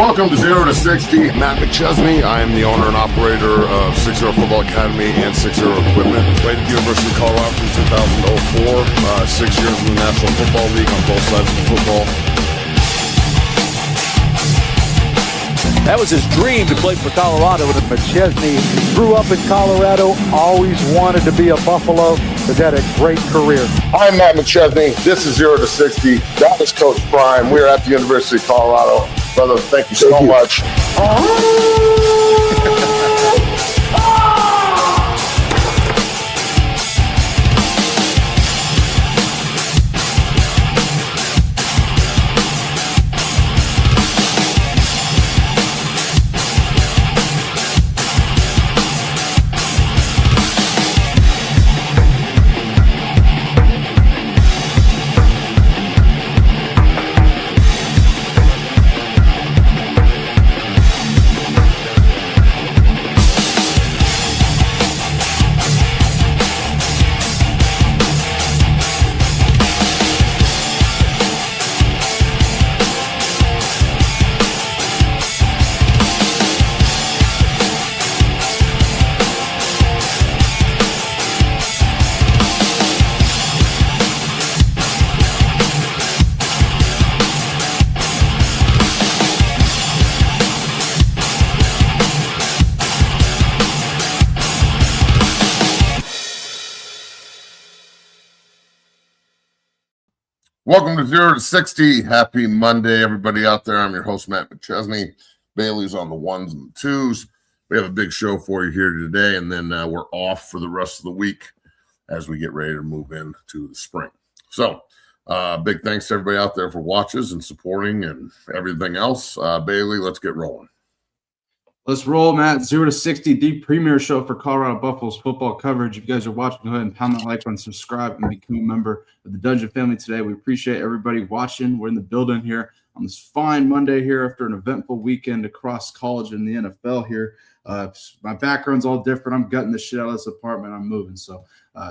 Welcome to 0 to 60. Matt McChesney. I am the owner and operator of 6 Football Academy and 6 Equipment. Played at the University of Colorado from 2004. 6 years in the National Football League on both sides of football. That was his dream to play for Colorado. McChesney grew up in Colorado, always wanted to be a Buffalo, has had a great career. I'm Matt McChesney. This is 0 to 60. That is Coach Prime. We're at the University of Colorado. Brother, thank you so much. Welcome to 0 to 60. Happy Monday, everybody out there. I'm your host, Matt McChesney. Bailey's on the ones and the twos. We have a big show for you here today, and then we're off for the rest of the week as we get ready to move into the spring. So, big thanks to everybody out there for watches and supporting and everything else. Bailey, let's get rolling. Let's roll, Matt. 0 to 60, the premier show for Colorado Buffaloes football coverage. If you guys are watching, go ahead and pound that like button, subscribe, and become a member of the Dungeon family today. We appreciate everybody watching. We're in the building here on this fine Monday here after an eventful weekend across college and the NFL here. My background's all different. I'm gutting the shit out of this apartment. I'm moving. So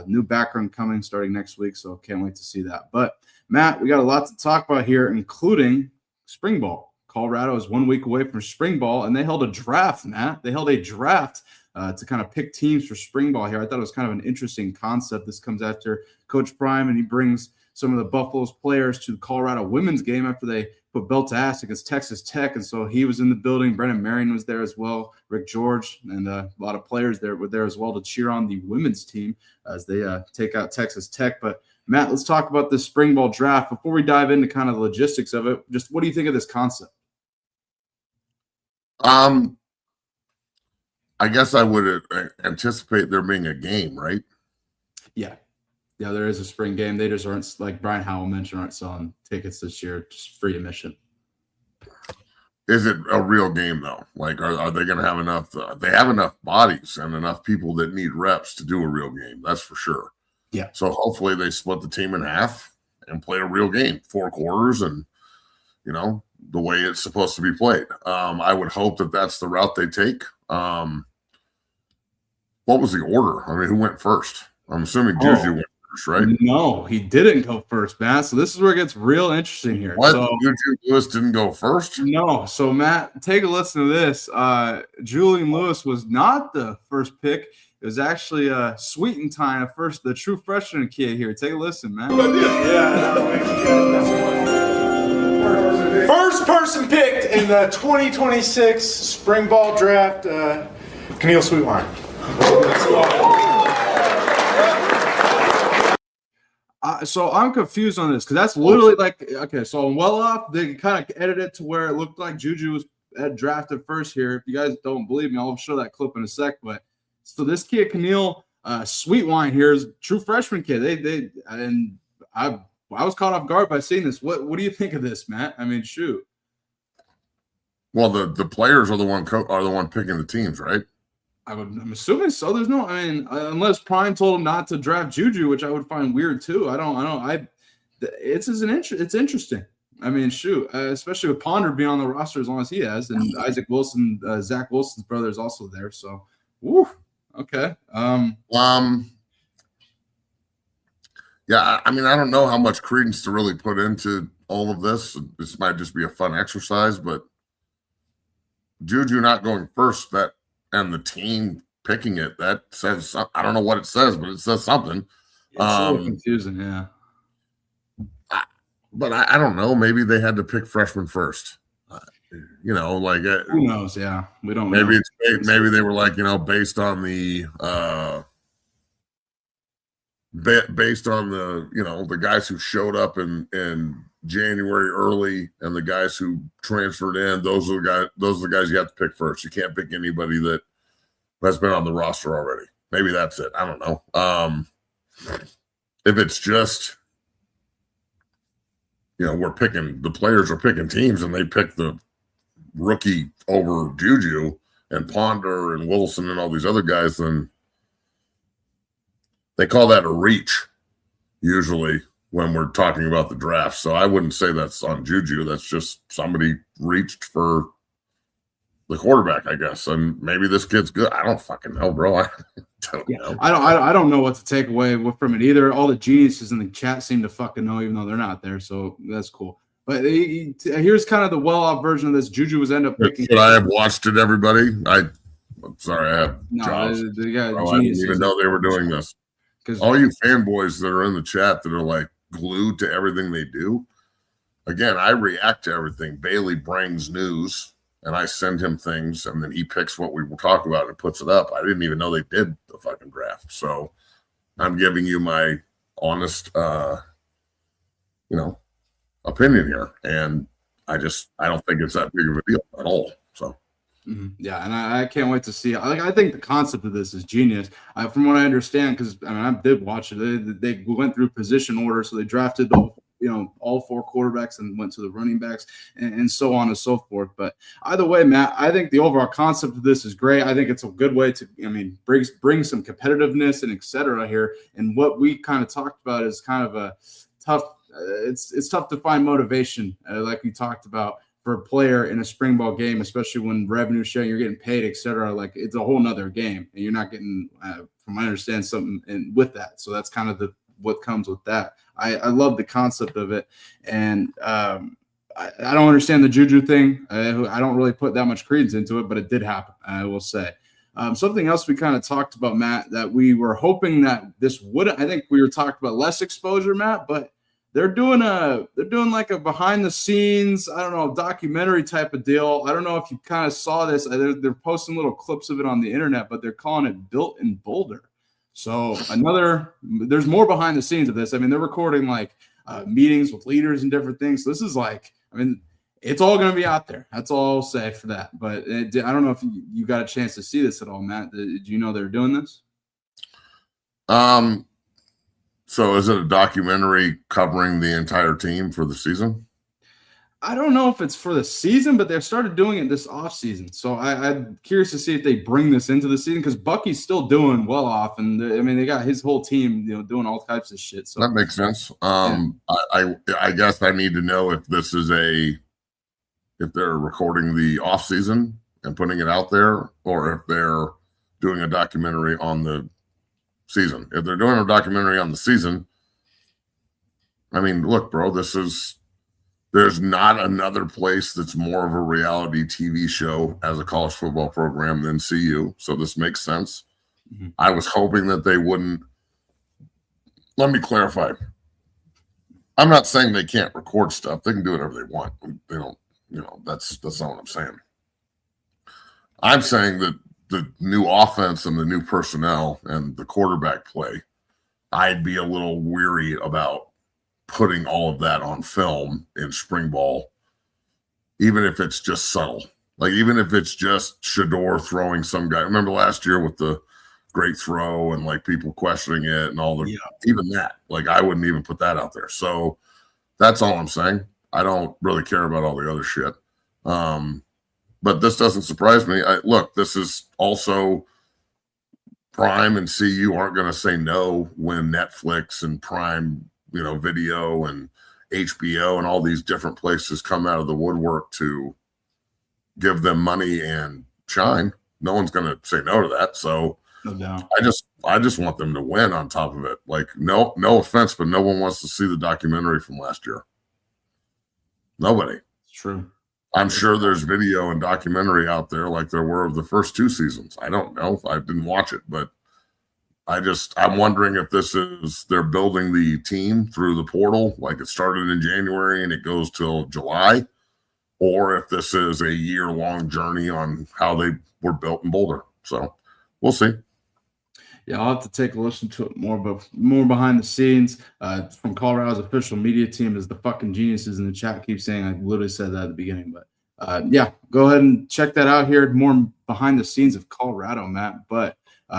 new background coming starting next week, so can't wait to see that. But, Matt, we got a lot to talk about here, including spring ball. Colorado is 1 week away from spring ball, and they held a draft, Matt. They held a draft to kind of pick teams for spring ball here. I thought it was kind of an interesting concept. This comes after Coach Prime, and he brings some of the Buffaloes players to the Colorado women's game after they put belt to ass against Texas Tech, and so he was in the building. Brennan Marion was there as well, Rick George, and a lot of players there were there as well to cheer on the women's team as they take out Texas Tech. But, Matt, let's talk about this spring ball draft. Before we dive into kind of the logistics of it, just what do you think of this concept? I guess I would anticipate there being a game, right? Yeah, there is a spring game. They just aren't, like Brian Howell mentioned, aren't selling tickets this year, just free admission. Is it a real game though? Like, are they going to have enough? They have enough bodies and enough people that need reps to do a real game. That's for sure. Yeah. So hopefully they split the team in half and play a real game, 4 quarters, and the way it's supposed to be played. I would hope that that's the route they take. What was the order? I mean, who went first? I'm assuming Juju went first, right? No, he didn't go first, Matt. So this is where it gets real interesting here. What? So, Juju Lewis didn't go first? No. So, Matt, take a listen to this. Julian Lewis was not the first pick. It was actually Seaton time at first, the true freshman kid here. Take a listen, man. First person picked in the 2026 spring ball draft, Cameo Sweetwine. So I'm confused on this because that's literally like, okay, so I'm well off. They kind of edited it to where it looked like Juju was drafted first here. If you guys don't believe me, I'll show that clip in a sec. But so this kid, Camille Sweetwine here, is a true freshman kid. I was caught off guard by seeing this. What do you think of this, Matt? I mean, shoot. Well, the players are the one picking the teams, right? I'm assuming so. There's no, I mean, unless Prime told him not to draft Juju, which I would find weird too. It's interesting. I mean, shoot, especially with Ponder being on the roster as long as he has, and Isaac Wilson, Zach Wilson's brother is also there. So, woo, okay. Yeah, I mean, I don't know how much credence to really put into all of this. This might just be a fun exercise, but Juju not going first, that and the team picking it, that says, I don't know what it says, but it says something. It's a little confusing, yeah. But I don't know. Maybe they had to pick freshman first. Who knows? Yeah, we don't. Maybe maybe they were like, based on the the guys who showed up in January early and the guys who transferred in. Those are the guys you have to pick first. You can't pick anybody that has been on the roster already. Maybe that's it. I don't know. If it's just, the players are picking teams and they pick the rookie over Juju and Ponder and Wilson and all these other guys, then they call that a reach usually when we're talking about the draft. So I wouldn't say that's on Juju. That's just somebody reached for the quarterback, I guess. And maybe this kid's good. I don't fucking know, bro. I don't know. I don't know what to take away from it either. All the geniuses in the chat seem to fucking know, even though they're not there. So that's cool. But here's kind of the well-off version of this. Juju was end up picking. Should I have watched it, everybody? I'm sorry, I have jobs. I didn't even know they were doing this. All you fanboys that are in the chat that are like glued to everything they do. Again, I react to everything. Bailey brings news, and I send him things, and then he picks what we will talk about and puts it up. I didn't even know they did the fucking draft. So I'm giving you my honest, opinion here. And I don't think it's that big of a deal at all. So. Yeah, and I can't wait to see. I think the concept of this is genius. From what I understand, because I did watch it. They went through position order, so they drafted all four quarterbacks and went to the running backs and so on and so forth. But either way, Matt, I think the overall concept of this is great. I think it's a good way to, bring some competitiveness and et cetera here. And what we kind of talked about is kind of a tough. It's tough to find motivation, like we talked about, for a player in a spring ball game, especially when revenue sharing, you're getting paid, et cetera. Like, it's a whole nother game, and you're not getting, from what I understand, something with that. So that's kind of what comes with that. I love the concept of it, and I don't understand the Juju thing. I don't really put that much credence into it, but it did happen, I will say. Something else we kind of talked about, Matt, that we were hoping that this would. I think we were talking about less exposure, Matt, but they're doing like a behind the scenes, I don't know, documentary type of deal. I don't know if you kind of saw this. They're posting little clips of it on the internet, but they're calling it Built in Boulder. So there's more behind the scenes of this. They're recording like meetings with leaders and different things. So this is like, it's all going to be out there. That's all I'll say for that. But I don't know if you got a chance to see this at all, Matt. Did you know they're doing this? So is it a documentary covering the entire team for the season? I don't know if it's for the season, but they started doing it this offseason. So I'm curious to see if they bring this into the season, because Bucky's still doing well off. And they got his whole team, doing all types of shit. So that makes sense. I guess I need to know if this is if they're recording the off season and putting it out there, or if they're doing a documentary on the season. If they're doing a documentary on the season, look, bro, there's not another place that's more of a reality TV show as a college football program than CU. So this makes sense. Mm-hmm. I was hoping that they wouldn't. Let me clarify. I'm not saying they can't record stuff. They can do whatever they want. They don't, that's not what I'm saying. I'm saying that the new offense and the new personnel and the quarterback play, I'd be a little weary about putting all of that on film in spring ball, even if it's just subtle. Like, even if it's just Shador throwing some guy. Remember last year with the great throw and like people questioning it and all even that, like, I wouldn't even put that out there. So that's all I'm saying. I don't really care about all the other shit. But this doesn't surprise me. Look, this is also Prime and CU aren't going to say no when Netflix and Prime, Video and HBO and all these different places come out of the woodwork to give them money and shine. No one's going to say no to that. So no doubt. I just want them to win on top of it. Like, no offense, but no one wants to see the documentary from last year. Nobody. It's true. I'm sure there's video and documentary out there like there were of the first 2 seasons. I don't know. I didn't watch it, but I'm wondering if this is they're building the team through the portal, like it started in January and it goes till July, or if this is a year-long journey on how they were built in Boulder. So we'll see. Yeah, I'll have to take a listen to it more, but more behind the scenes from Colorado's official media team, as the fucking geniuses in the chat keep saying. I literally said that at the beginning, but yeah, go ahead and check that out here. More behind the scenes of Colorado, Matt. But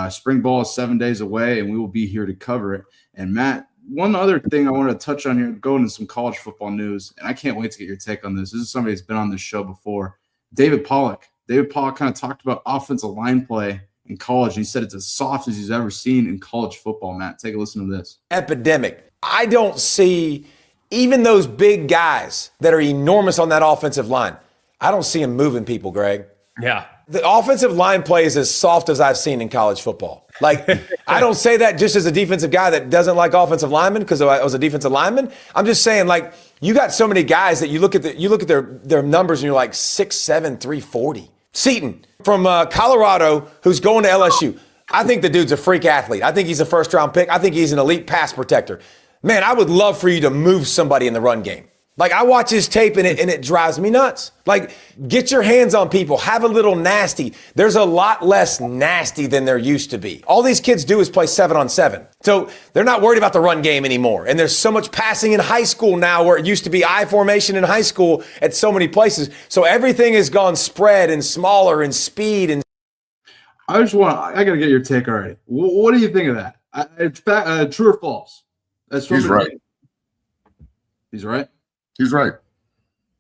spring ball is 7 days away, and we will be here to cover it. And Matt, one other thing I wanted to touch on here, go into some college football news, and I can't wait to get your take on this. This is somebody who's been on this show before, David Pollock. David Pollock kind of talked about offensive line play in college, and he said it's as soft as he's ever seen in college football. Matt, take a listen to this. Epidemic. I don't see even those big guys that are enormous on that offensive line. I don't see them moving people, Greg. Yeah. The offensive line play is as soft as I've seen in college football. Like, I don't say that just as a defensive guy that doesn't like offensive linemen because I was a defensive lineman. I'm just saying, like, you got so many guys that you look at their numbers and you're like 6'7", 340. Seaton from Colorado, who's going to LSU. I think the dude's a freak athlete. I think he's a first-round pick. I think he's an elite pass protector. Man, I would love for you to move somebody in the run game. Like, I watch his tape and it drives me nuts. Like, get your hands on people. Have a little nasty. There's a lot less nasty than there used to be. All these kids do is play 7-on-7. So they're not worried about the run game anymore. And there's so much passing in high school now where it used to be I formation in high school at so many places. So everything has gone spread and smaller and speed. And I got to get your take already. What do you think of that? It's true or false? He's right. He's right? He's right.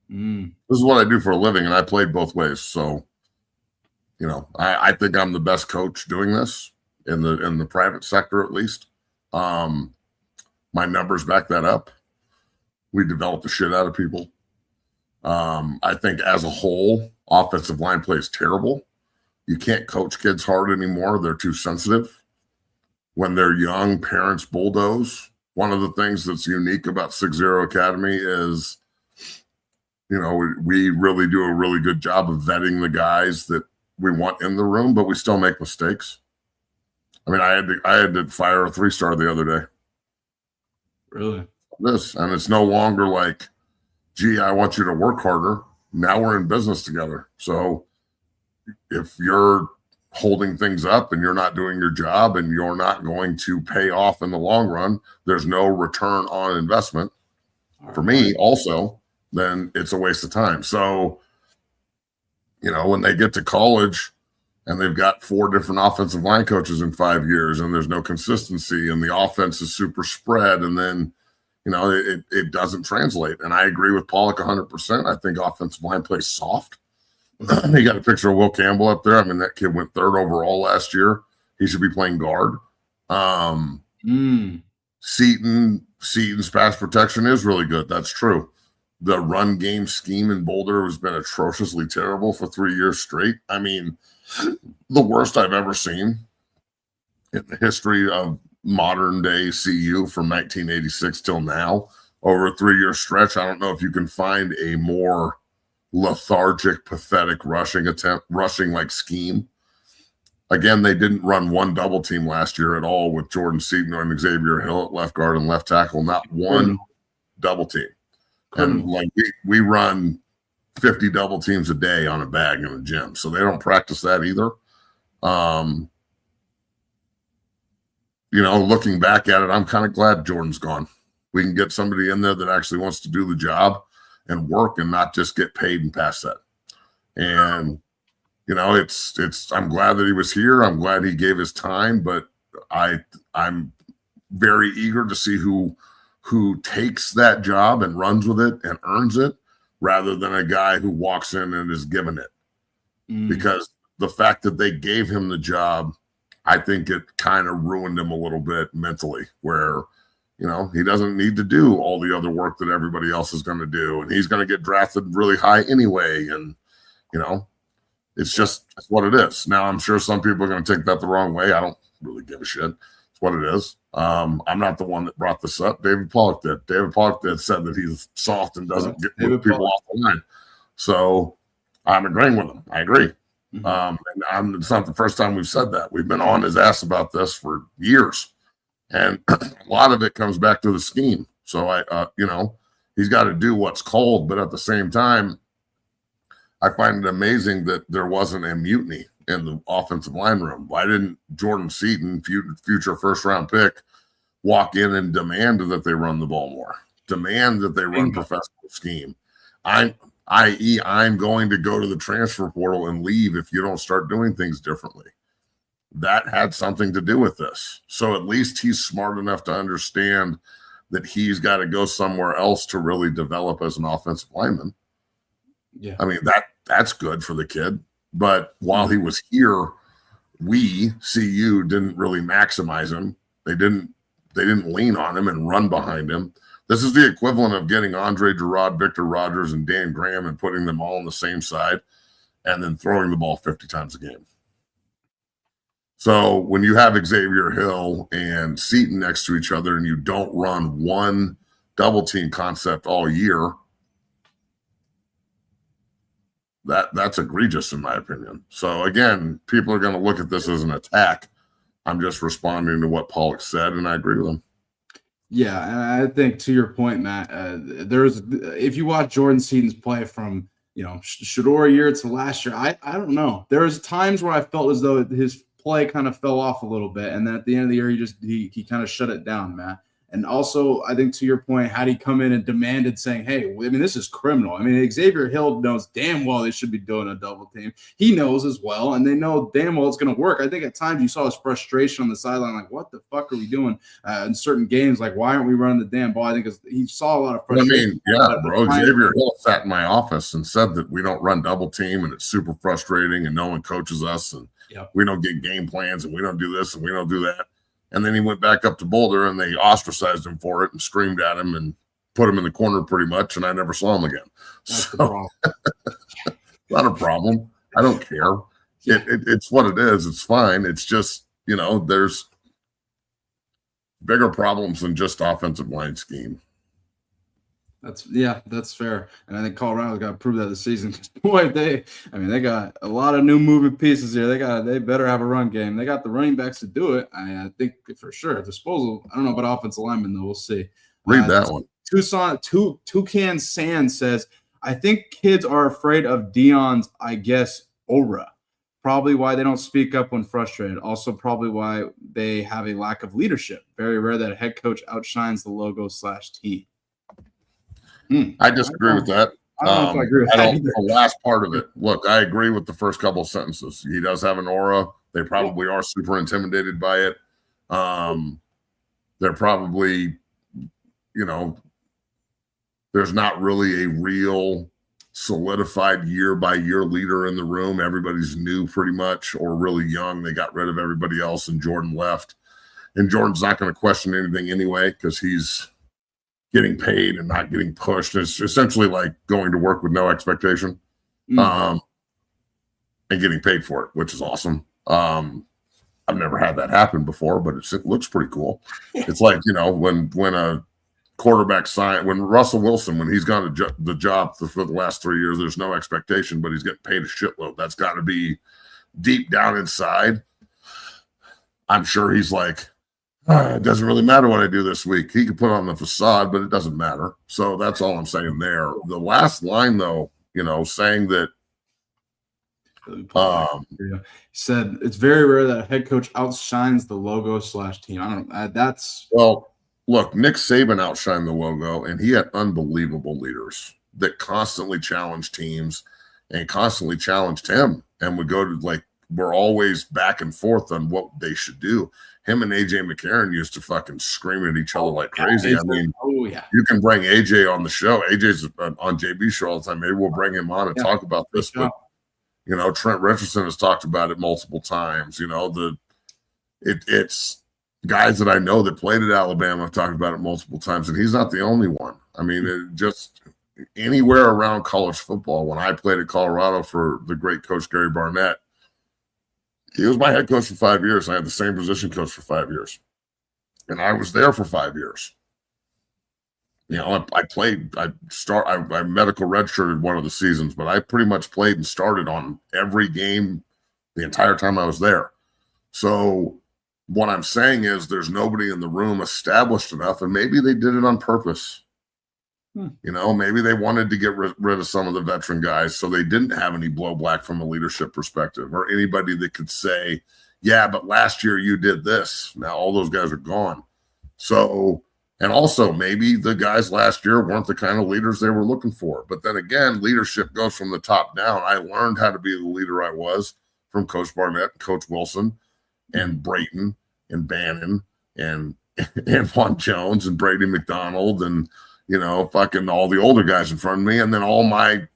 This is what I do for a living, and I played both ways. So, you know, I think I'm the best coach doing this in the private sector, at least. My numbers back that up. We develop the shit out of people. I think as a whole, offensive line play is terrible. You can't coach kids hard anymore. They're too sensitive. When they're young, parents bulldoze. One of the things that's unique about 6-0 Academy is, you know, we really do a really good job of vetting the guys that we want in the room, but we still make mistakes. I mean, I had to fire a 3-star the other day. Really? And it's no longer like, gee, I want you to work harder. Now we're in business together. So if you're holding things up and you're not doing your job and you're not going to pay off in the long run, there's no return on investment for me also, then it's a waste of time. So, you know, when they get to college and they've got 4 different offensive line coaches in 5 years and there's no consistency and the offense is super spread, and then, you know, it doesn't translate. And I agree with Pollock 100%. I think offensive line play is soft. You got a picture of Will Campbell up there. I mean, that kid went 3rd overall last year. He should be playing guard. Seaton's pass protection is really good. That's true. The run game scheme in Boulder has been atrociously terrible for 3 years straight. I mean, the worst I've ever seen in the history of modern day CU from 1986 till now over a 3-year stretch. I don't know if you can find a more lethargic, pathetic rushing like scheme. Again, they didn't run one double team last year at all with Jordan Seaton and Xavier Hill at left guard and left tackle. Not one double team. And like we run 50 double teams a day on a bag in a gym, so they don't practice that either. You know, looking back at it, I'm kind of glad Jordan's gone. We can get somebody in there that actually wants to do the job and work and not just get paid and pass that. And, you know, I'm glad that he was here. I'm glad he gave his time, but I'm very eager to see who takes that job and runs with it and earns it rather than a guy who walks in and is given it. Because the fact that they gave him the job, I think it kind of ruined him a little bit mentally, where, you know, he doesn't need to do all the other work that everybody else is going to do. And he's going to get drafted really high anyway. And, you know, it's what it is. Now, I'm sure some people are going to take that the wrong way. I don't really give a shit. It's what it is. I'm not the one that brought this up. David Pollock did. David Pollock said that he's soft and doesn't get people off the line. So I'm agreeing with him. I agree. It's not the first time we've said that. We've been on his ass about this for years. And a lot of it comes back to the scheme. So he's got to do what's called, but at the same time, I find it amazing that there wasn't a mutiny in the offensive line room. Why didn't Jordan Seaton, future first-round pick, walk in and demand that they run the ball more, demand that they run professional scheme? I'm going to go to the transfer portal and leave if you don't start doing things differently. That had something to do with this. So at least he's smart enough to understand that he's got to go somewhere else to really develop as an offensive lineman. Yeah. I mean, that's good for the kid. But while he was here, CU didn't really maximize him. They didn't lean on him and run behind him. This is the equivalent of getting Andre Gerard, Victor Rogers, and Dan Graham and putting them all on the same side and then throwing the ball 50 times a game. So when you have Xavier Hill and Seaton next to each other and you don't run one double team concept all year, that's egregious in my opinion. So again, people are going to look at this as an attack. I'm just responding to what Pollock said, and I agree with him. Yeah, and I think to your point, Matt, if you watch Jordan Seaton's play from Shador year to last year, I don't know. There's times where I felt as though his play kind of fell off a little bit, and then at the end of the year, he kind of shut it down, Matt. And also, I think to your point, had he come in and demanded saying, hey, I mean, this is criminal. I mean, Xavier Hill knows damn well they should be doing a double team. He knows as well, and they know damn well it's going to work. I think at times you saw his frustration on the sideline, like, what the fuck are we doing in certain games? Like, why aren't we running the damn ball? I think he saw a lot of frustration. I mean, yeah, bro. Xavier Hill sat in my office and said that we don't run double team, and it's super frustrating, and no one coaches us, and we don't get game plans, and we don't do this, and we don't do that. And then he went back up to Boulder, and they ostracized him for it and screamed at him and put him in the corner pretty much, and I never saw him again. So, not a problem. I don't care. It's what it is. It's fine. It's just, there's bigger problems than just offensive line scheme. That's fair. And I think Colorado's got to prove that this season. Boy, they got a lot of new moving pieces here. They better have a run game. They got the running backs to do it. I think for sure. Disposal, I don't know about offensive linemen though. We'll see. Read that one. Toucan Sand says, I think kids are afraid of Dion's, aura. Probably why they don't speak up when frustrated. Also probably why they have a lack of leadership. Very rare that a head coach outshines the logo/team. I disagree with that. I don't know if I agree with that either. The last part of it. Look, I agree with the first couple of sentences. He does have an aura. They probably are super intimidated by it. They're probably, there's not really a real solidified year-by-year leader in the room. Everybody's new pretty much or really young. They got rid of everybody else, and Jordan left. And Jordan's not going to question anything anyway because he's getting paid and not getting pushed. It's essentially like going to work with no expectation and getting paid for it, which is awesome. I've never had that happen before, but it looks pretty cool. It's like, when a quarterback when Russell Wilson, when he's gone to the job for the last 3 years, there's no expectation, but he's getting paid a shitload. That's got to be deep down inside. I'm sure he's like, it doesn't really matter what I do this week. He could put on the facade, but it doesn't matter. So that's all I'm saying there. The last line, though, saying that he said it's very rare that a head coach outshines the logo/team. I don't know. Well, look, Nick Saban outshined the logo, and he had unbelievable leaders that constantly challenged teams and constantly challenged him, and would go to we're always back and forth on what they should do. Him and AJ McCarron used to fucking scream at each other like crazy. I mean, you can bring AJ on the show. AJ's on JB's show all the time. Maybe we'll bring him on and talk about this. But, Trent Richardson has talked about it multiple times. It's guys that I know that played at Alabama have talked about it multiple times, and he's not the only one. I mean, just anywhere around college football. When I played at Colorado for the great coach Gary Barnett, he was my head coach for 5 years. I had the same position coach for 5 years. And I was there for 5 years. I played. I medical redshirted one of the seasons, but I pretty much played and started on every game the entire time I was there. So what I'm saying is there's nobody in the room established enough, and maybe they did it on purpose. Maybe they wanted to get rid of some of the veteran guys so they didn't have any blowback from a leadership perspective or anybody that could say, yeah, but last year you did this. Now all those guys are gone. So, and also maybe the guys last year weren't the kind of leaders they were looking for. But then again, leadership goes from the top down. I learned how to be the leader I was from Coach Barnett, Coach Wilson, and Brayton, and Bannon, and Antoine Jones, and Brady McDonald, and fucking all the older guys in front of me, and then all my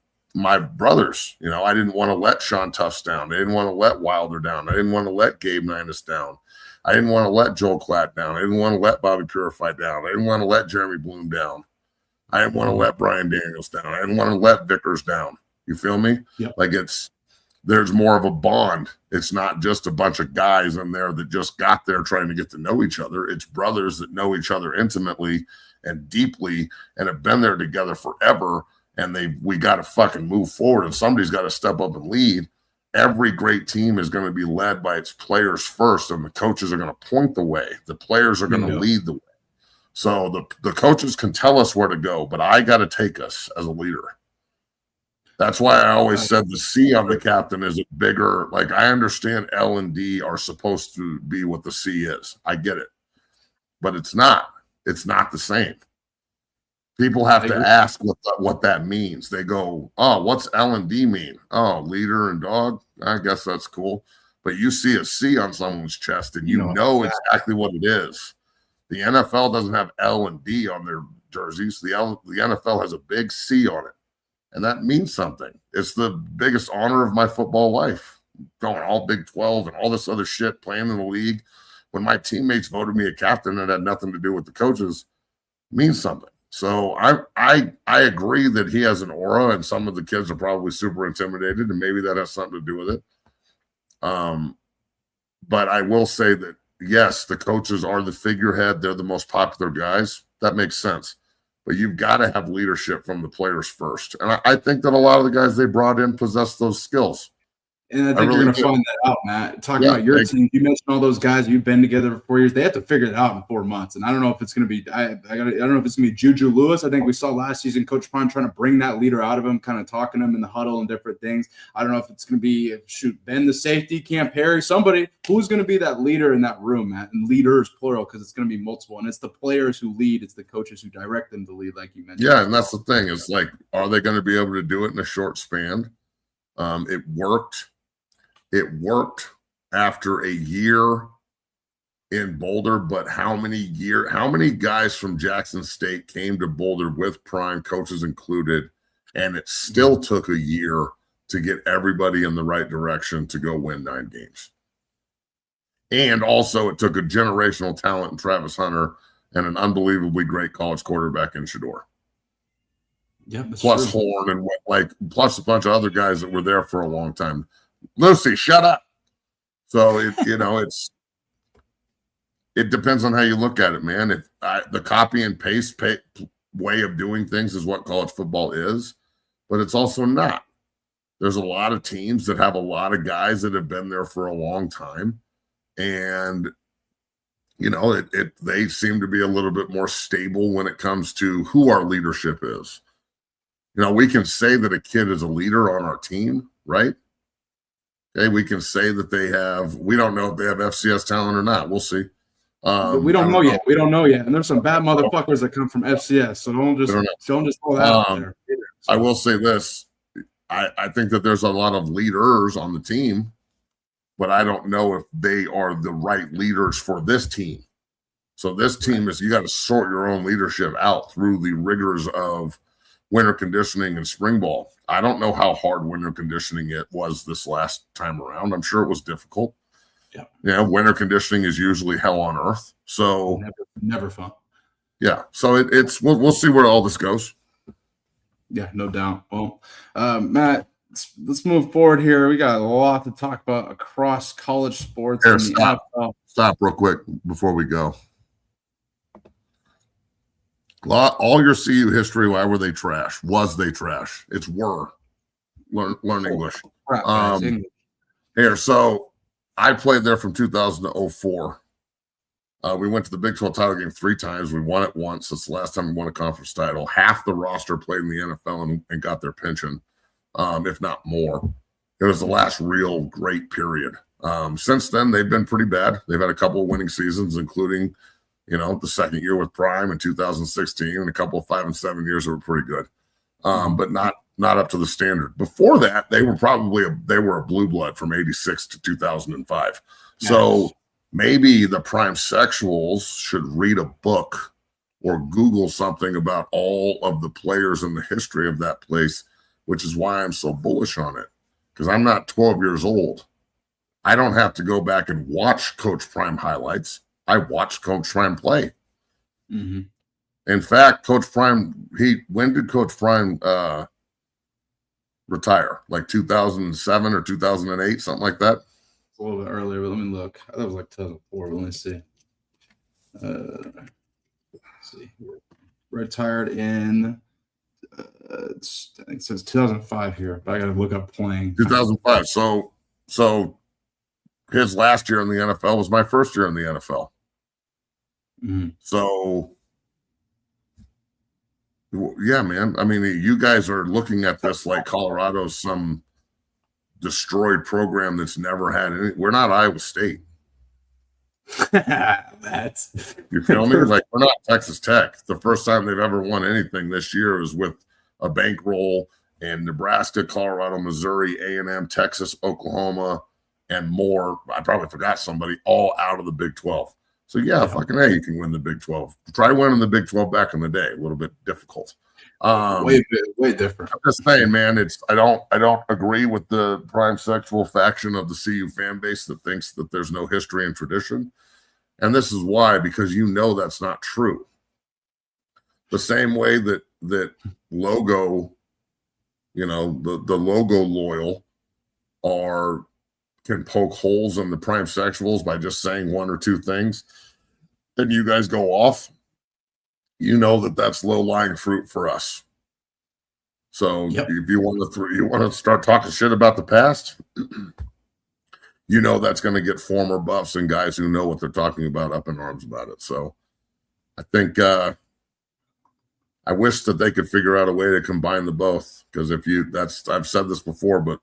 brothers. I didn't want to let Sean Tufts down. I didn't want to let Wilder down. I didn't want to let Gabe Ninus down. I didn't want to let Joel Klatt down. I didn't want to let Bobby Purify down. I didn't want to let Jeremy Bloom down. I didn't want to let Brian Daniels down. I didn't want to let Vickers down. You feel me? Yep. Like there's more of a bond. It's not just a bunch of guys in there that just got there trying to get to know each other. It's brothers that know each other intimately and deeply and have been there together forever. And we got to fucking move forward, and somebody's got to step up and lead. Every great team is going to be led by its players first, and the coaches are going to point the way. The players are going to lead the way. So the coaches can tell us where to go, but I got to take us as a leader. That's why I always said the C on the captain is a bigger, like I understand L and D are supposed to be what the C is. I get it. But it's not. It's not the same. People have to ask what that means. They go, oh, what's L and D mean? Oh, leader and dog. I guess that's cool. But you see a C on someone's chest, and you know exactly what it is. The NFL doesn't have L and D on their jerseys. The NFL has a big C on it, and that means something. It's the biggest honor of my football life, going all Big 12 and all this other shit, playing in the league. When my teammates voted me a captain, it had nothing to do with the coaches. It means something. So I agree that he has an aura, and some of the kids are probably super intimidated, and maybe that has something to do with it. But I will say that, yes, the coaches are the figurehead. They're the most popular guys. That makes sense. But you've got to have leadership from the players first. And I think that a lot of the guys they brought in possess those skills. And I think you're going to find that out, Matt. Talking about your team, you mentioned all those guys you've been together for 4 years. They have to figure it out in 4 months. And I don't know if it's going to be I don't know if it's going to be Juju Lewis. I think we saw last season Coach Prime trying to bring that leader out of him, kind of talking to him in the huddle and different things. I don't know if it's going to be Ben the safety, Camp Harry, somebody who's going to be that leader in that room, Matt. And leaders plural, because it's going to be multiple. And it's the players who lead. It's the coaches who direct them to lead, like you mentioned. Yeah, and that's the thing. It's like, are they going to be able to do it in a short span? It worked. It worked after a year in Boulder, but how many guys from Jackson State came to Boulder with Prime, coaches included, and it still took a year to get everybody in the right direction to go win 9 games. And also it took a generational talent in Travis Hunter and an unbelievably great college quarterback in Shador. Yeah, plus true. Horn and plus a bunch of other guys that were there for a long time. Lucy, shut up. So it depends on how you look at it, man. If the copy and paste way of doing things is what college football is, but it's also not. There's a lot of teams that have a lot of guys that have been there for a long time, and they seem to be a little bit more stable when it comes to who our leadership is. We can say that a kid is a leader on our team, right? Okay, we can say that we don't know if they have FCS talent or not. We'll see. We don't know yet. We don't know yet. And there's some bad motherfuckers that come from FCS. So don't just throw that out there. So. I will say this. I think that there's a lot of leaders on the team, but I don't know if they are the right leaders for this team. So this team you got to sort your own leadership out through the rigors of winter conditioning and spring ball. I don't know how hard winter conditioning it was this last time around. I'm sure it was difficult. Yeah. Winter conditioning is usually hell on earth. So never fun. Yeah. So we'll see where all this goes. Yeah, no doubt. Well, Matt, let's move forward here. We got a lot to talk about across college sports. Here, stop real quick before we go. All your CU history, why were they trash? Was they trash? It's were. Learn English. Here, so I played there from 2000 to 04. We went to the Big 12 title game 3 times. We won it once. It's the last time we won a conference title. Half the roster played in the NFL and got their pension, if not more. It was the last real great period. Since then, they've been pretty bad. They've had a couple of winning seasons, including, the second year with Prime in 2016 and a couple of 5 and 7 years that were pretty good, but not up to the standard. Before that, they were a blue blood from 86 to 2005. Nice. So maybe the Prime Sexuals should read a book or Google something about all of the players in the history of that place, which is why I'm so bullish on it, because I'm not 12 years old. I don't have to go back and watch Coach Prime highlights. I watched Coach Prime play. Mm-hmm. In fact, Coach Prime, when did Coach Prime retire? Like 2007 or 2008, something like that? A little bit earlier, but let me look. I thought it was like 2004, but let me see. Let's see. Retired in, I think it says 2005 here, but I got to look up playing. 2005. So his last year in the NFL was my first year in the NFL. Mm-hmm. So, yeah, man. I mean, you guys are looking at this like Colorado's some destroyed program that's never had any. We're not Iowa State. You feel me? Like, we're not Texas Tech. The first time they've ever won anything this year is with a bankroll in Nebraska, Colorado, Missouri, A&M, Texas, Oklahoma, and more. I probably forgot somebody, all out of the Big 12. So, yeah, fucking A, you can win the Big 12. Try winning the Big 12 back in the day. A little bit difficult. Way different. I'm just saying, man, I don't agree with the Prime Sexual faction of the CU fan base that thinks that there's no history and tradition. And this is why, because that's not true. The same way that logo, the logo loyal can poke holes in the Prime Sexuals by just saying one or two things, then you guys go off. That's low-lying fruit for us. So if you want to start talking shit about the past, that's going to get former buffs and guys who know what they're talking about up in arms about it. So I think I wish that they could figure out a way to combine the both, because I've said this before, but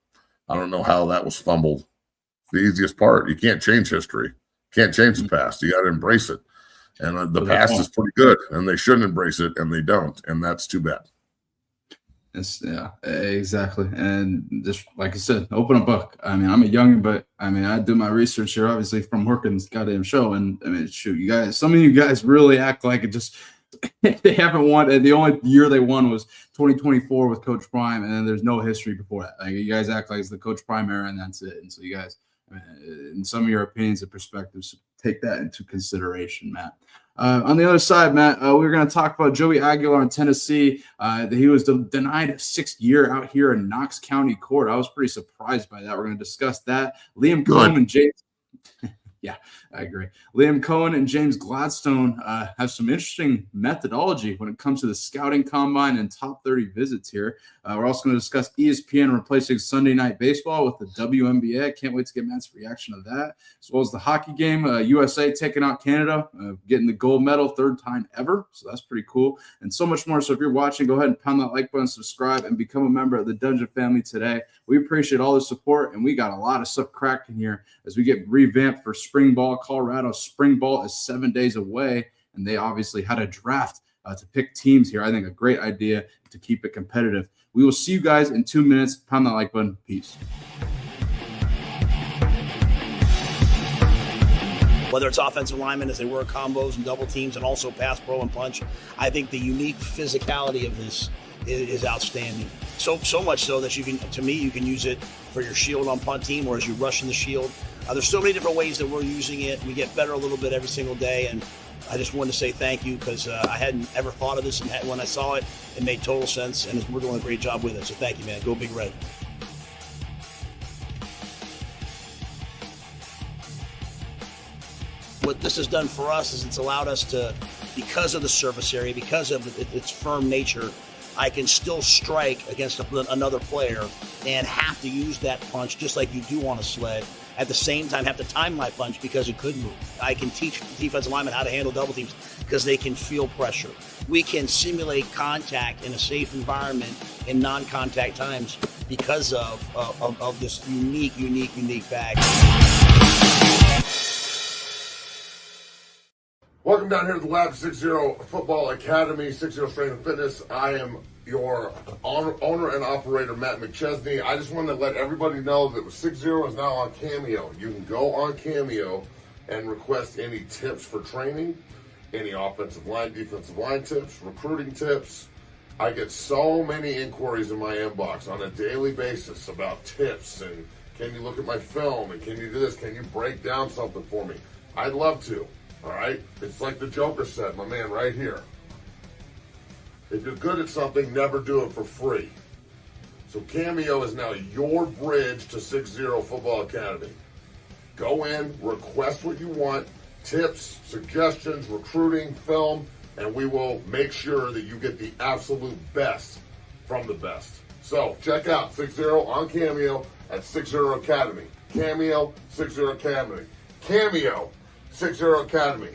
I don't know how that was fumbled. The easiest part. You can't change history. Can't change the past. You got to embrace it. And the past is pretty good, and they shouldn't embrace it, and they don't, and that's too bad. Yeah, exactly. And just like I said, open a book. I mean, I'm a youngin', but I mean, I do my research here, obviously, from working this goddamn show. And I mean, shoot, you guys, some of you guys really act like it just they haven't won. The only year they won was 2024 with Coach Prime, and then there's no history before that. Like, you guys act like it's the Coach Prime era, and that's it. And so you guys, in some of your opinions and perspectives, take that into consideration, Matt. On the other side, Matt, we're going to talk about Joey Aguilar in Tennessee. He was denied a 6th year out here in Knox County Court. I was pretty surprised by that. We're going to discuss that. Liam Cohen and James. Yeah, I agree. Liam Cohen and James Gladstone have some interesting methodology when it comes to the scouting combine and top 30 visits here. We're also going to discuss ESPN replacing Sunday Night Baseball with the WNBA. I can't wait to get Matt's reaction to that, as well as the hockey game. USA taking out Canada, getting the gold medal, 3rd time ever. So that's pretty cool, and so much more. So if you're watching, go ahead and pound that like button, subscribe, and become a member of the Dungeon family today. We appreciate all the support, and we got a lot of stuff cracking here as we get revamped for spring ball. Colorado spring ball is 7 days away, and they obviously had a draft to pick teams here. I think a great idea to keep it competitive. We will see you guys in 2 minutes. Pound that like button. Peace. Whether it's offensive linemen as they work combos and double teams and also pass, pro, and punch, I think the unique physicality of this is outstanding. So much so that you can use it for your shield on punt team or as you rush in the shield. There's so many different ways that we're using it. We get better a little bit every single day, and I just wanted to say thank you because I hadn't ever thought of this, and when I saw it, it made total sense, and we're doing a great job with it. So thank you, man. Go Big Red. What this has done for us is it's allowed us to because of the surface area, because of its firm nature, I can still strike against another player and have to use that punch just like you do on a sled. At the same time, have to time my punch because it could move. I can teach defensive linemen how to handle double teams because they can feel pressure. We can simulate contact in a safe environment in non-contact times because of this unique bag. Welcome down here to the Lab 60 Football Academy, 60 Strength and Fitness. I am your owner and operator, Matt McChesney. I just wanted to let everybody know that 60 is now on Cameo. You can go on Cameo and request any tips for training, any offensive line, defensive line tips, recruiting tips. I get so many inquiries in my inbox on a daily basis about tips and can you look at my film and can you do this? Can you break down something for me? I'd love to. All right? It's like the Joker said, my man right here. If you're good at something, never do it for free. So Cameo is now your bridge to 60 Football Academy. Go in, request what you want, tips, suggestions, recruiting, film, and we will make sure that you get the absolute best from the best. So check out 60 on Cameo at 60 Academy. Cameo, 60 Academy. Cameo, 60 Academy.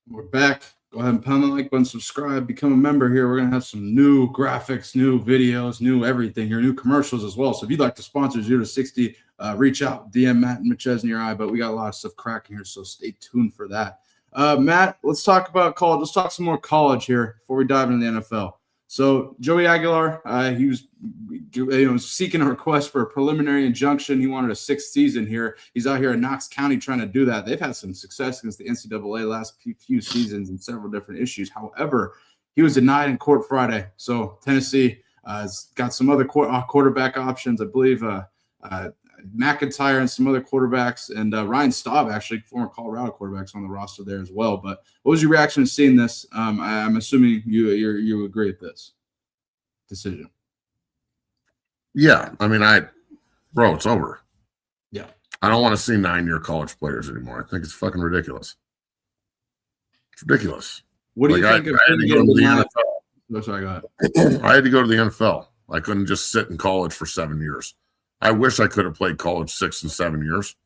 We're back. Go ahead and pound the like button, subscribe, become a member here. We're going to have some new graphics, new videos, new everything here, new commercials as well. So if you'd like to sponsor 0 to 60, reach out, DM Matt and McChesney or I, but we got a lot of stuff cracking here, so stay tuned for that. Matt, let's talk about college. Let's talk some more college here before we dive into the NFL. So Joey Aguilar, he was seeking a request for a preliminary injunction. He wanted a 6th season here. He's out here in Knox County trying to do that. They've had some success against the NCAA last few seasons and several different issues. However, he was denied in court Friday. So Tennessee has got some other quarterback options. I believe McIntyre and some other quarterbacks, and Ryan Staub, actually, former Colorado quarterbacks on the roster there as well. But what was your reaction to seeing this? I'm assuming you agree with this decision. Yeah, I mean, it's over. Yeah. I don't want to see 9-year college players anymore. I think it's fucking ridiculous. It's ridiculous. What do you think I had to go to the NFL. Oh, sorry, go ahead. I had to go to the NFL. I couldn't just sit in college for 7 years. I wish I could have played college 6 and 7 years.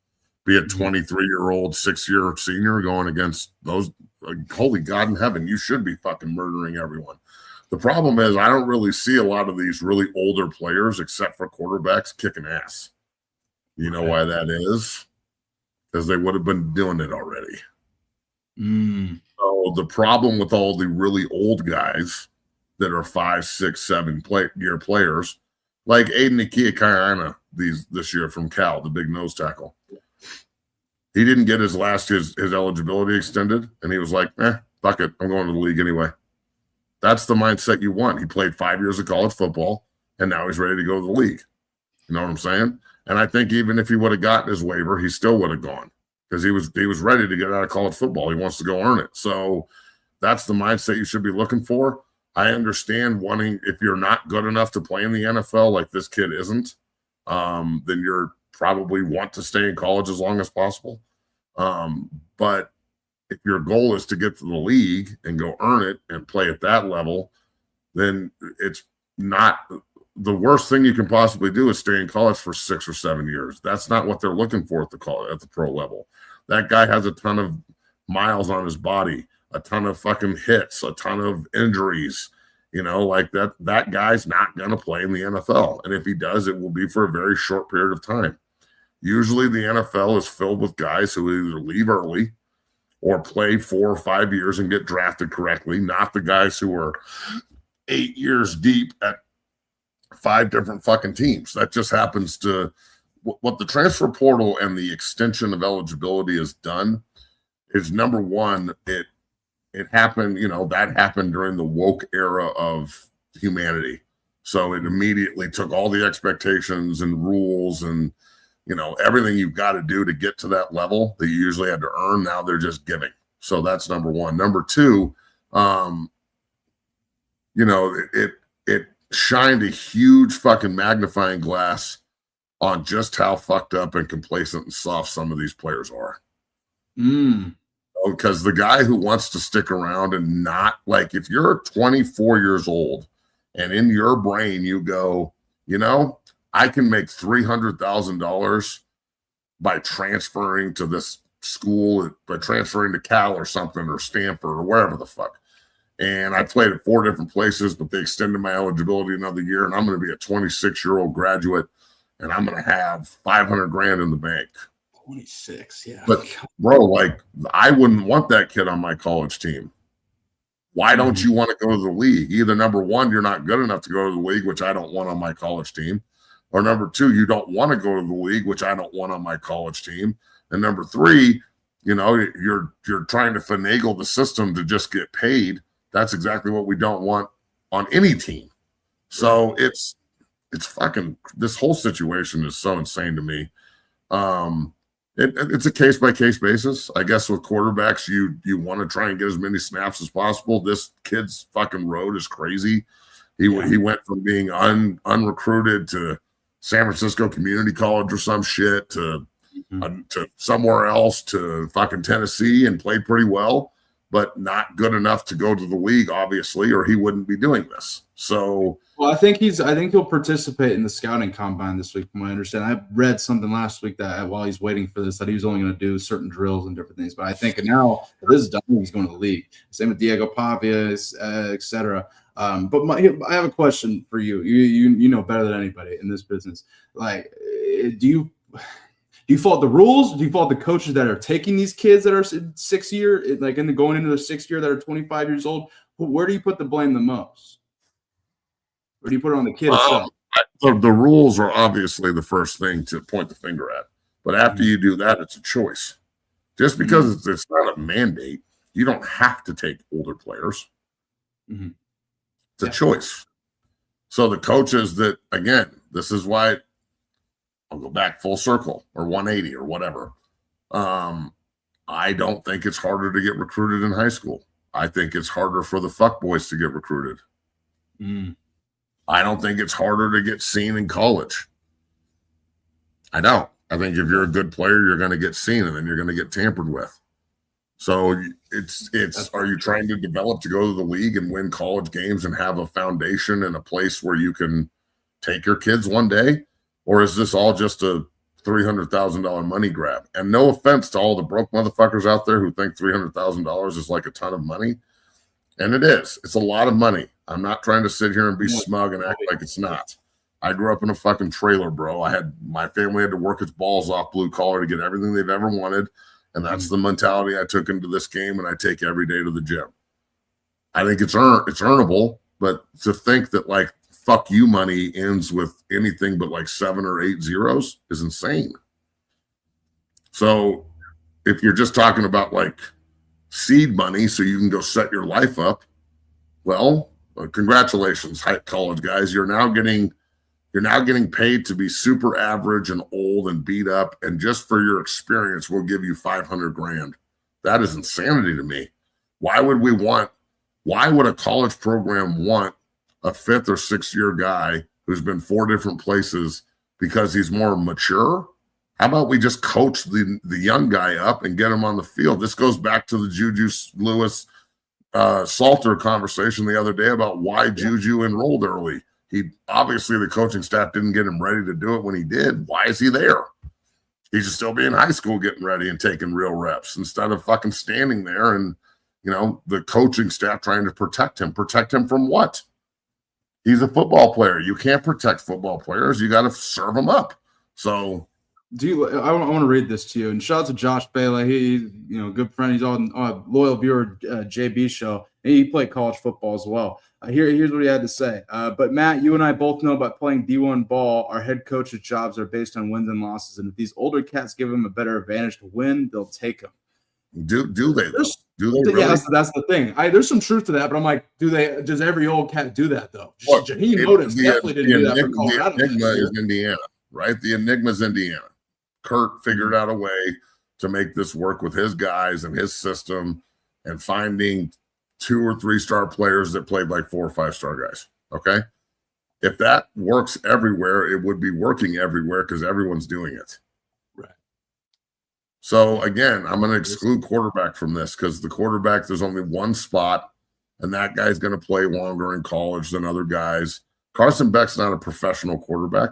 Be a 23-year-old, 6-year senior going against those. Holy God in heaven, you should be fucking murdering everyone. The problem is I don't really see a lot of these really older players, except for quarterbacks, kicking ass. You know why that is? Because they would have been doing it already. So the problem with all the really old guys that are 5, 6, 7-year players, like Aiden Ikiakayana this year from Cal, the big nose tackle. He didn't get his eligibility extended, and he was like, fuck it, I'm going to the league anyway. That's the mindset you want. He played 5 years of college football, and now he's ready to go to the league. You know what I'm saying? And I think even if he would have gotten his waiver, he still would have gone because he was ready to get out of college football. He wants to go earn it. So that's the mindset you should be looking for. I understand wanting, if you're not good enough to play in the NFL like this kid isn't, then you're probably want to stay in college as long as possible. But if your goal is to get to the league and go earn it and play at that level, then it's not the worst thing you can possibly do is stay in college for 6 or 7 years. That's not what they're looking for at the pro level. That guy has a ton of miles on his body, a ton of fucking hits, a ton of injuries, like that guy's not going to play in the NFL. And if he does, it will be for a very short period of time. Usually the NFL is filled with guys who either leave early or play 4 or 5 years and get drafted correctly, not the guys who are 8 years deep at 5 different fucking teams. That just happens to what the transfer portal and the extension of eligibility has done is, number one, it happened, that happened during the woke era of humanity. So it immediately took all the expectations and rules and, everything you've got to do to get to that level that you usually had to earn. Now they're just giving. So that's number one. Number two, it shined a huge fucking magnifying glass on just how fucked up and complacent and soft some of these players are. Because the guy who wants to stick around and not, like, if you're 24 years old and in your brain you go, you know, I can make $300,000 by transferring to this school, by transferring to Cal or something, or Stanford or wherever the fuck. And I played at 4 different places, but they extended my eligibility another year, and I'm going to be a 26-year-old graduate, and I'm going to have 500 grand in the bank. 26, yeah. But bro, like, I wouldn't want that kid on my college team. Why don't you want to go to the league? Either number one, you're not good enough to go to the league, which I don't want on my college team, or number two, you don't want to go to the league, which I don't want on my college team, and number three, you know, you're trying to finagle the system to just get paid. That's exactly what we don't want on any team. So it's fucking, this whole situation is so insane to me. It's a case-by-case basis. I guess with quarterbacks, you want to try and get as many snaps as possible. This kid's fucking road is crazy. He went from being unrecruited to San Francisco Community College or some shit to somewhere else to fucking Tennessee and played pretty well, but not good enough to go to the league, obviously, or he wouldn't be doing this. So, well, I think he'll participate in the scouting combine this week, from what I understand. I read something last week that while he's waiting for this, that he was only going to do certain drills and different things. But I think now that this is done, he's going to the league. Same with Diego Pavia, et cetera. But I have a question for you. You know better than anybody in this business. Like, do you fault the rules? Do you fault the coaches that are taking these kids that are 6th year, like going into their 6th year, that are 25 years old? Where do you put the blame the most? Or do you put it on the kid itself? The rules are obviously the first thing to point the finger at. But after you do that, it's a choice. Just because it's not a mandate, you don't have to take older players. It's a choice. So the coaches that, again, this is why I'll go back full circle or 180 or whatever. I don't think it's harder to get recruited in high school. I think it's harder for the fuckboys to get recruited. I don't think it's harder to get seen in college. I don't. I think if you're a good player, you're going to get seen, and then you're going to get tampered with. So it's are you trying to develop to go to the league and win college games and have a foundation and a place where you can take your kids one day? Or is this all just a $300,000 money grab? And no offense to all the broke motherfuckers out there who think $300,000 is like a ton of money. And it is. It's a lot of money. I'm not trying to sit here and be smug and act like it's not. I grew up in a fucking trailer, bro. My family had to work its balls off blue collar to get everything they've ever wanted. And that's the mentality I took into this game, and I take every day to the gym. I think it's earnable, but to think that like fuck you money ends with anything but like 7 or 8 zeros is insane. So if you're just talking about like seed money so you can go set your life up, well, congratulations, college guys. You're now getting paid to be super average and old and beat up, and just for your experience, we'll give you 500 grand. That is insanity to me. Why would a college program want a 5th or 6th year guy who's been 4 different places because he's more mature? How about we just coach the young guy up and get him on the field? This goes back to the Juju Lewis Salter conversation the other day about why Juju enrolled early. Obviously the coaching staff didn't get him ready to do it when he did. Why is he there? He should still be in high school getting ready and taking real reps instead of fucking standing there and, you know, the coaching staff trying to protect him. Protect him from what? He's a football player. You can't protect football players. You got to serve them up. So I want to read this to you. And shout out to Josh Bailey. He's good friend. He's on a loyal viewer, JB show. And he played college football as well. Here's what he had to say. But Matt, you and I both know about playing D1 ball. Our head coach's jobs are based on wins and losses. And if these older cats give them a better advantage to win, they'll take them. Do they? Do they really? Yeah, that's the thing. There's some truth to that, but I'm like, does every old cat do that though? He definitely didn't do that for Colorado. The enigma is Indiana, right? The enigma is Indiana. Kurt figured out a way to make this work with his guys and his system and finding 2 or 3 star players that played like 4 or 5 star guys. Okay. If that works everywhere, it would be working everywhere because everyone's doing it. Right. So again, I'm going to exclude quarterback from this because the quarterback, there's only one spot, and that guy's going to play longer in college than other guys. Carson Beck's not a professional quarterback.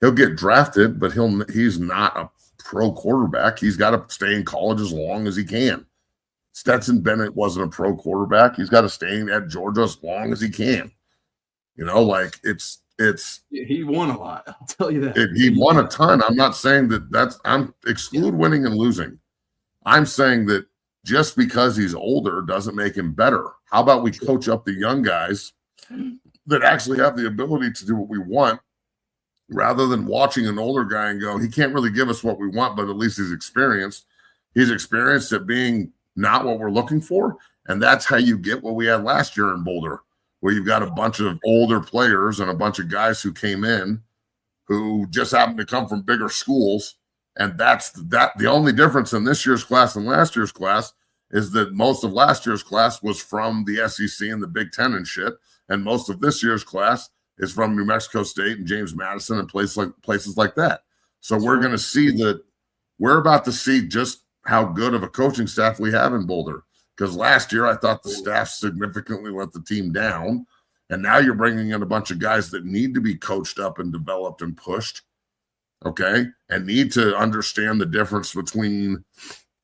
He'll get drafted, but he's not a pro quarterback. He's got to stay in college as long as he can. Stetson Bennett wasn't a pro quarterback. He's got to stay at Georgia as long as he can. You know, like it's he won a lot. I'll tell you that. He won a ton. I'm not saying I'm exclude winning and losing. I'm saying that just because he's older doesn't make him better. How about we coach up the young guys that actually have the ability to do what we want, rather than watching an older guy and go, he can't really give us what we want, but at least he's experienced. He's experienced at being not what we're looking for. And that's how you get what we had last year in Boulder, where you've got a bunch of older players and a bunch of guys who came in who just happened to come from bigger schools. And that's the only difference in this year's class and last year's class is that most of last year's class was from the SEC and the Big Ten and shit. And most of this year's class is from New Mexico State and James Madison and places like that. So we're going to see that we're about to see just how good of a coaching staff we have in Boulder. Because last year I thought the staff significantly let the team down. And now you're bringing in a bunch of guys that need to be coached up and developed and pushed, okay, and need to understand the difference between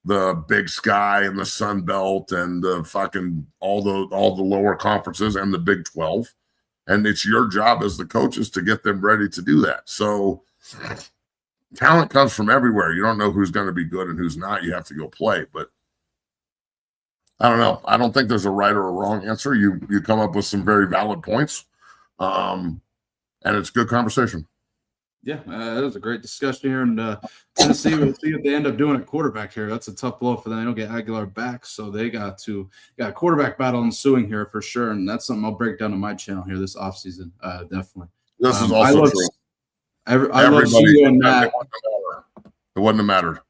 the Big Sky and the Sun Belt and the fucking all the lower conferences and the Big 12. And it's your job as the coaches to get them ready to do that. So talent comes from everywhere. You don't know who's going to be good and who's not. You have to go play. But I don't know. I don't think there's a right or a wrong answer. You come up with some very valid points. And it's good conversation. Yeah, that was a great discussion here. And Tennessee, we'll see if they end up doing a quarterback here. That's a tough blow for them. They don't get Aguilar back, so they got a quarterback battle ensuing here for sure. And that's something I'll break down on my channel here this offseason, definitely. This is also true. I love CU and Matt. It wouldn't have mattered.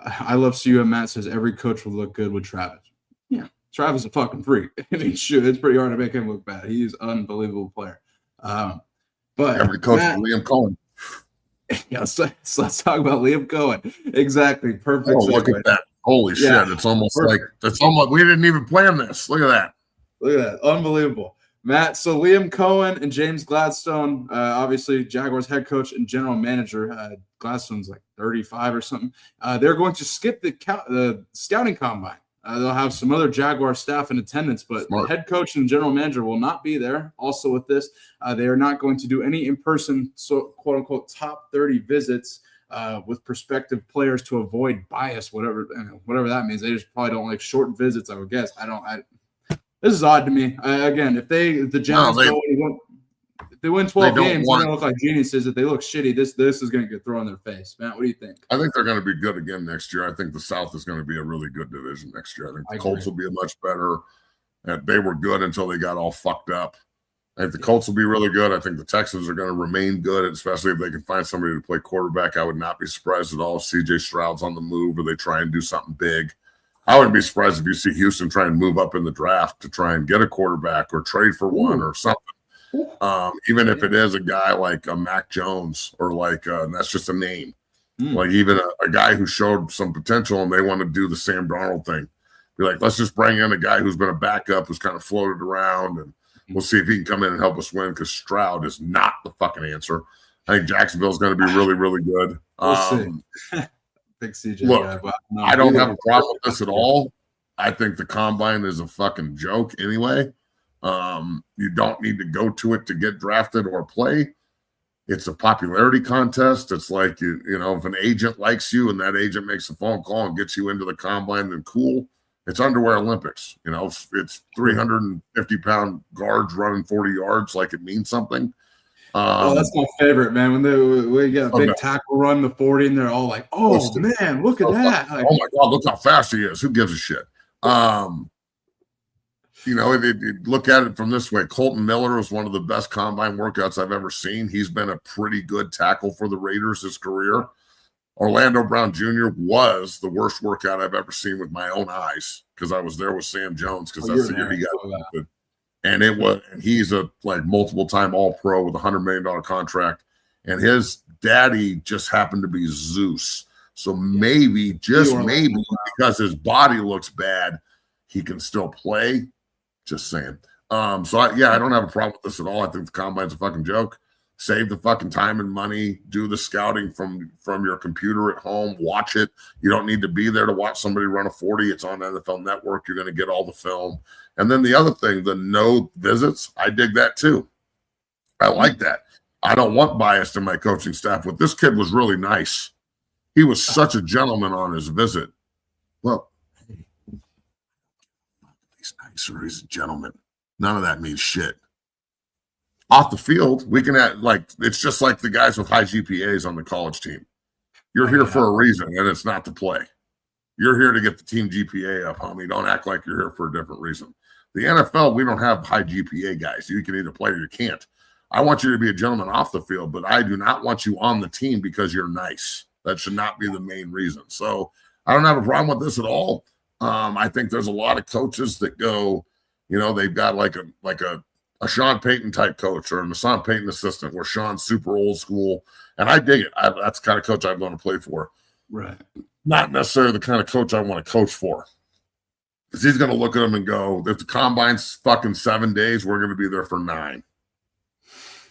I love CU and Matt says every coach would look good with Travis. Yeah, Travis is a fucking freak. I mean, shoot, it's pretty hard to make him look bad. He's an unbelievable player. But every coach is Liam Cohen. Yeah, let's talk about Liam Cohen. Exactly. Perfect. Oh, look at that. Holy shit. It's almost we didn't even plan this. Look at that. Look at that. Unbelievable. Matt, so Liam Cohen and James Gladstone, obviously Jaguars head coach and general manager. Gladstone's like 35 or something. They're going to skip the scouting combine. They'll have some other Jaguar staff in attendance, but the head coach and general manager will not be there. Also with this, they are not going to do any in-person, quote-unquote, top 30 visits with prospective players to avoid bias, whatever that means. They just probably don't like short visits, I would guess. This is odd to me. Again, if the Giants if they win 12 games, they're going to look like geniuses. If they look shitty, this is going to get thrown in their face. Matt, what do you think? I think they're going to be good again next year. I think the South is going to be a really good division next year. I think the Colts will be a much better. They were good until they got all fucked up. I think the Colts will be really good. I think the Texans are going to remain good, especially if they can find somebody to play quarterback. I would not be surprised at all if C.J. Stroud's on the move or they try and do something big. I wouldn't be surprised if you see Houston try and move up in the draft to try and get a quarterback or trade for one or something. Even if it is a guy like a Mac Jones or and that's just a name, like even a guy who showed some potential and they want to do the Sam Darnold thing. Be like, let's just bring in a guy who's been a backup who's kind of floated around and we'll see if he can come in and help us win because Stroud is not the fucking answer. I think Jacksonville's going to be really, really good. We'll see. Big CJ. Look, I don't have a problem with this at all. I think the combine is a fucking joke anyway. You don't need to go to it to get drafted or play. It's a popularity contest. It's like, if an agent likes you and that agent makes a phone call and gets you into the combine, then cool. It's underwear Olympics. It's 350-pound guards running 40 yards like it means something. That's my favorite, man. When we get a big tackle run the 40 and they're all like, oh man, look at that. Like, oh my God, look how fast he is. Who gives a shit? Look at it from this way. Colton Miller was one of the best combine workouts I've ever seen. He's been a pretty good tackle for the Raiders his career. Orlando Brown Jr. was the worst workout I've ever seen with my own eyes because I was there with Sam Jones because that's the year he got drafted. And he's a like multiple time All-Pro with a $100 million contract. And his daddy just happened to be Zeus. So maybe, just maybe, because his body looks bad, he can still play. Just saying. I don't have a problem with this at all. I think the combine's a fucking joke. Save the fucking time and money. Do the scouting from your computer at home. Watch it. You don't need to be there to watch somebody run a 40. It's on NFL Network. You're going to get all the film. And then the other thing, the no visits, I dig that too. I like that. I don't want bias in my coaching staff. But this kid was really nice. He was such a gentleman on his visit. Well, he's nice or he's a gentleman. None of that means shit. Off the field, we can act like it's just like the guys with high GPAs on the college team. You're here for a reason, and it's not to play. You're here to get the team GPA up, homie. Don't act like you're here for a different reason. The NFL, we don't have high GPA guys. You can either play or you can't. I want you to be a gentleman off the field, but I do not want you on the team because you're nice. That should not be the main reason. So I don't have a problem with this at all. I think there's a lot of coaches that go, they've got like a Sean Payton type coach or an Sean Payton assistant where Sean's super old school. And I dig it. That's the kind of coach I'd want to play for. Right. Not necessarily the kind of coach I want to coach for. Because he's going to look at him and go, if the combine's fucking 7 days, we're going to be there for 9.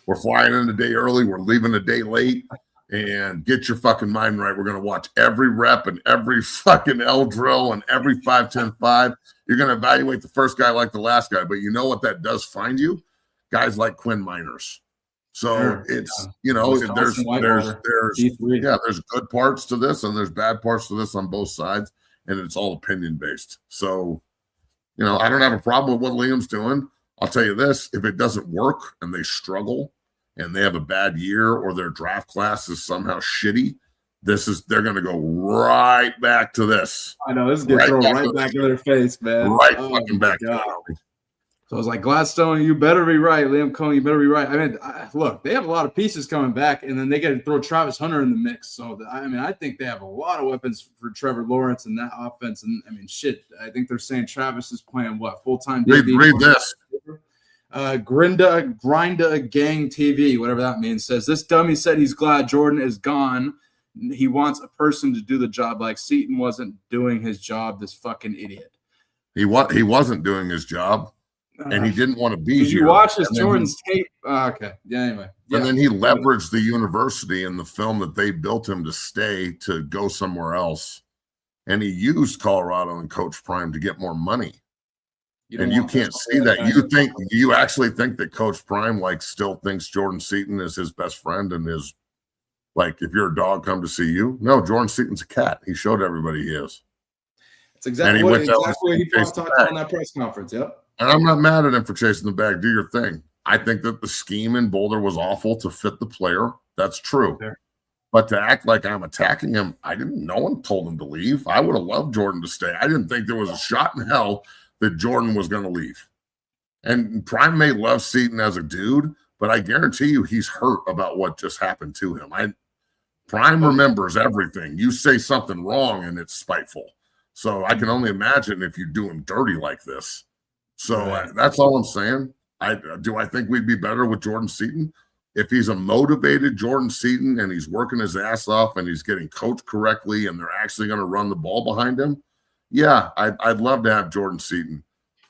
We're flying in a day early. We're leaving a day late. And get your fucking mind right. We're going to watch every rep and every fucking L drill and every 5-10-5. You're going to evaluate the first guy like the last guy. But you know what that does find you? Guys like Quinn Miners. So it's, there's good parts to this and there's bad parts to this on both sides. And it's all opinion based. So, I don't have a problem with what Liam's doing. I'll tell you this, if it doesn't work and they struggle and they have a bad year or their draft class is somehow shitty, they're going to go right back to this. I know, this is going to throw right back in their face, man. Right fucking back. So I was like, Gladstone, you better be right. Liam Cohen, you better be right. I mean, look, they have a lot of pieces coming back, and then they got to throw Travis Hunter in the mix. So, I think they have a lot of weapons for Trevor Lawrence and that offense. And, I think they're saying Travis is playing, full-time? Read this. Grinda Gang TV, whatever that means, says, this dummy said he's glad Jordan is gone. He wants a person to do the job like Seaton wasn't doing his job, this fucking idiot. He wasn't doing his job. And he didn't want to be here. You watch his Jordan's tape. Okay. Yeah, anyway. Yeah. And then he leveraged the university and the film that they built him to stay to go somewhere else. And he used Colorado and Coach Prime to get more money. And you can't see that. You actually think that Coach Prime still thinks Jordan Seaton is his best friend and is if you're a dog, come to see you. No, Jordan Seaton's a cat. He showed everybody he is. It's exactly what he talked about on that press conference. Yep. And I'm not mad at him for chasing the bag. Do your thing. I think that the scheme in Boulder was awful to fit the player. That's true. Sure. But to act like I'm attacking him, no one told him to leave. I would have loved Jordan to stay. I didn't think there was a shot in hell that Jordan was going to leave. And Prime may love Seaton as a dude, but I guarantee you he's hurt about what just happened to him. Prime remembers everything. You say something wrong and it's spiteful. So I can only imagine if you do him dirty like this. So that's all I'm saying. I think we'd be better with Jordan Seaton if he's a motivated Jordan Seaton and he's working his ass off and he's getting coached correctly and they're actually going to run the ball behind him. Yeah, I'd love to have Jordan Seaton.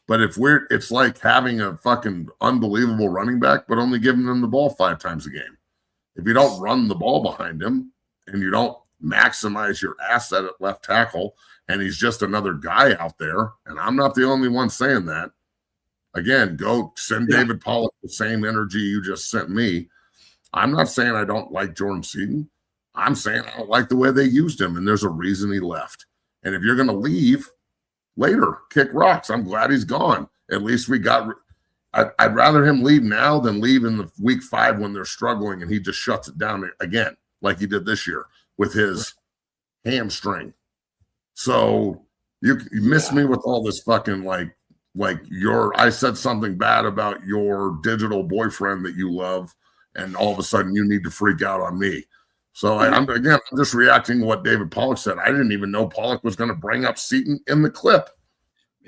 But it's like having a fucking unbelievable running back, but only giving them the ball 5 times a game. If you don't run the ball behind him and you don't maximize your asset at left tackle and he's just another guy out there, and I'm not the only one saying that. Again, go send David Pollock the same energy you just sent me. I'm not saying I don't like Jordan Seaton. I'm saying I don't like the way they used him, and there's a reason he left. And if you're going to leave later, kick rocks. I'm glad he's gone. At least we got I'd rather him leave now than leave in the week 5 when they're struggling and he just shuts it down again like he did this year with his hamstring. So you miss me with all this fucking I said something bad about your digital boyfriend that you love, and all of a sudden you need to freak out on me. So I'm just reacting to what David Pollock said. I didn't even know Pollock was going to bring up Seaton in the clip.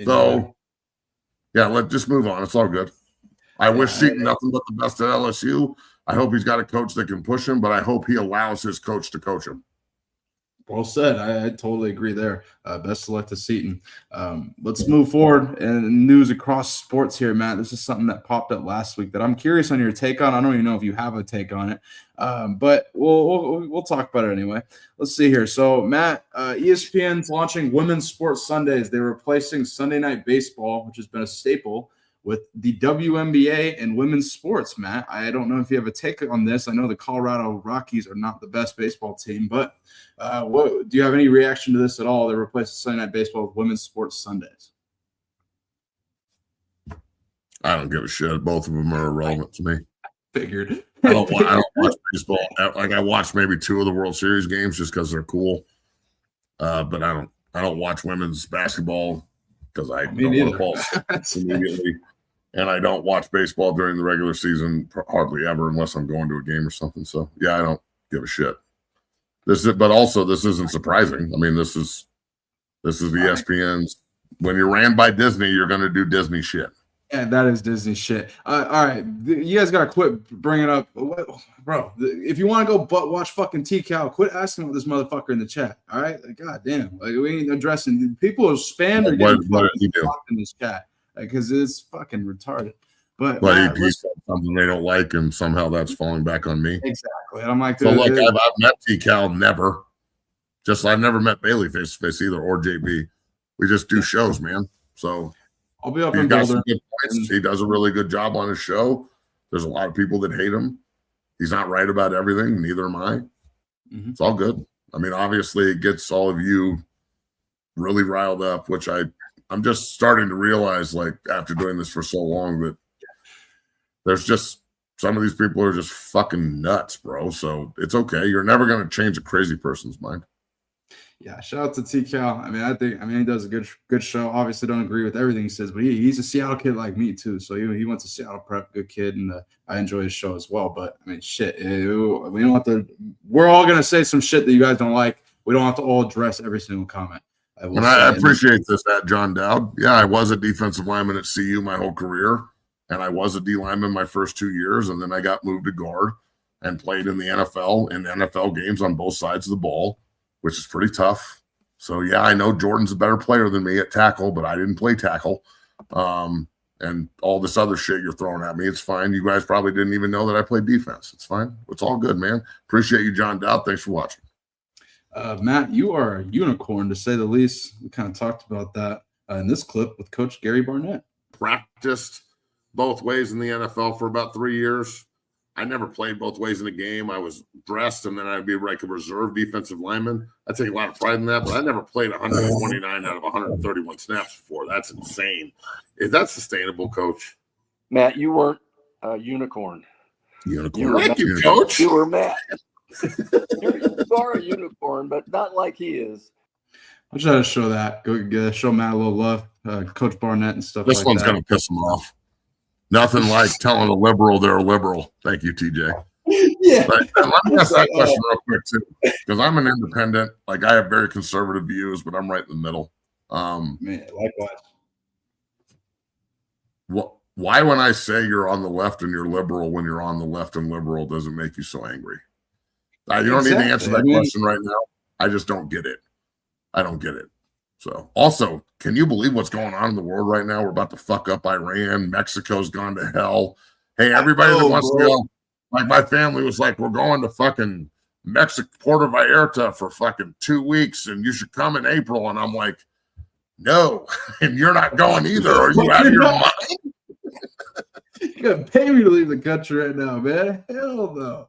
So let's just move on. It's all good. I wish Seaton nothing but the best at LSU. I hope he's got a coach that can push him, but I hope he allows his coach to coach him. Well said. I totally agree there. Best of luck to Seaton. Let's move forward and news across sports here, Matt. This is something that popped up last week that I'm curious on your take on. I don't even know if you have a take on it, but we'll talk about it anyway. Let's see here. So, Matt, ESPN's launching Women's Sports Sundays. They're replacing Sunday Night Baseball, which has been a staple, with the WNBA and women's sports. Matt, I don't know if you have a take on this. I know the Colorado Rockies are not the best baseball team, but do you have any reaction to this at all? They're replacing Sunday Night Baseball with Women's Sports Sundays. I don't give a shit. Both of them are irrelevant to me. Figured. I don't watch baseball. Like, I watched maybe 2 of the World Series games just because they're cool. But I don't watch women's basketball because I don't want to fall asleep immediately. And I don't watch baseball during the regular season hardly ever unless I'm going to a game or something. So yeah, I don't give a shit. But also this isn't surprising. I mean, this is the ESPN's. When you're ran by Disney, you're going to do Disney shit. Yeah, that is Disney shit. All right, you guys got to quit bringing up, bro. If you want to go watch fucking T-Cal, quit asking about this motherfucker in the chat. All right, God damn, like, we ain't addressing people who spam or getting fucked in this chat because it's fucking retarded. But he said something they don't like, and somehow that's falling back on me. Exactly. And I'm like, so look, I've met T-Cal, never. I've never met Bailey face to face either, or JB. We just do shows, man. So I'll be up in Boulder. He does a really good job on his show. There's a lot of people that hate him. He's not right about everything. Neither am I. Mm-hmm. It's all good. I mean, obviously, it gets all of you really riled up, which I'm just starting to realize, like, after doing this for so long, that there's just some of these people are just fucking nuts, bro. So it's okay. You're never going to change a crazy person's mind. Yeah, shout out to T-Cal. I mean, he does a good show. Obviously, don't agree with everything he says, but he's a Seattle kid like me too. So he went to Seattle Prep, good kid, and I enjoy his show as well. But I mean, shit, we don't have to. We're all gonna say some shit that you guys don't like. We don't have to all address every single comment. I appreciate this, at John Dowd. Yeah, I was a defensive lineman at CU my whole career, and I was a D lineman my first 2 years, and then I got moved to guard and played in the NFL in NFL games on both sides of the ball, which is pretty tough. So, yeah, I know Jordan's a better player than me at tackle, but I didn't play tackle. And all this other shit you're throwing at me, it's fine. You guys probably didn't even know that I played defense. It's fine. It's all good, man. Appreciate you, John Dowd. Thanks for watching. Matt, you are a unicorn, to say the least. We kind of talked about that in this clip with Coach Gary Barnett. Practiced both ways in the NFL for about 3 years. I never played both ways in a game. I was dressed, and then I'd be like a reserve defensive lineman. I take a lot of pride in that, but I never played 129 out of 131 snaps before. That's insane. Is that sustainable, Coach? Matt, you weren't a unicorn. Unicorn. Thank you, Coach. You were Matt. You are a unicorn, but not like he is. I'll try to show that. Go show Matt a little love, Coach Barnett and stuff like that. This one's going to piss him off. Nothing like telling a liberal they're a liberal. Thank you, TJ. Yeah. But let me ask that question real quick, too, because I'm an independent. Like, I have very conservative views, but I'm right in the middle. Man, likewise. Why, when I say you're on the left and you're liberal, when you're on the left and liberal, doesn't make you so angry? You don't need to answer that question right now. I just don't get it. I don't get it. So, also, can you believe what's going on in the world right now? We're about to fuck up Iran. Mexico's gone to hell. Hey, everybody that wants to go, like my family was like, we're going to fucking Mexico, Puerto Vallarta for fucking 2 weeks, and you should come in April. And I'm like, no, and you're not going either. Are you out of your mind? You gotta pay me to leave the country right now, man. Hell no.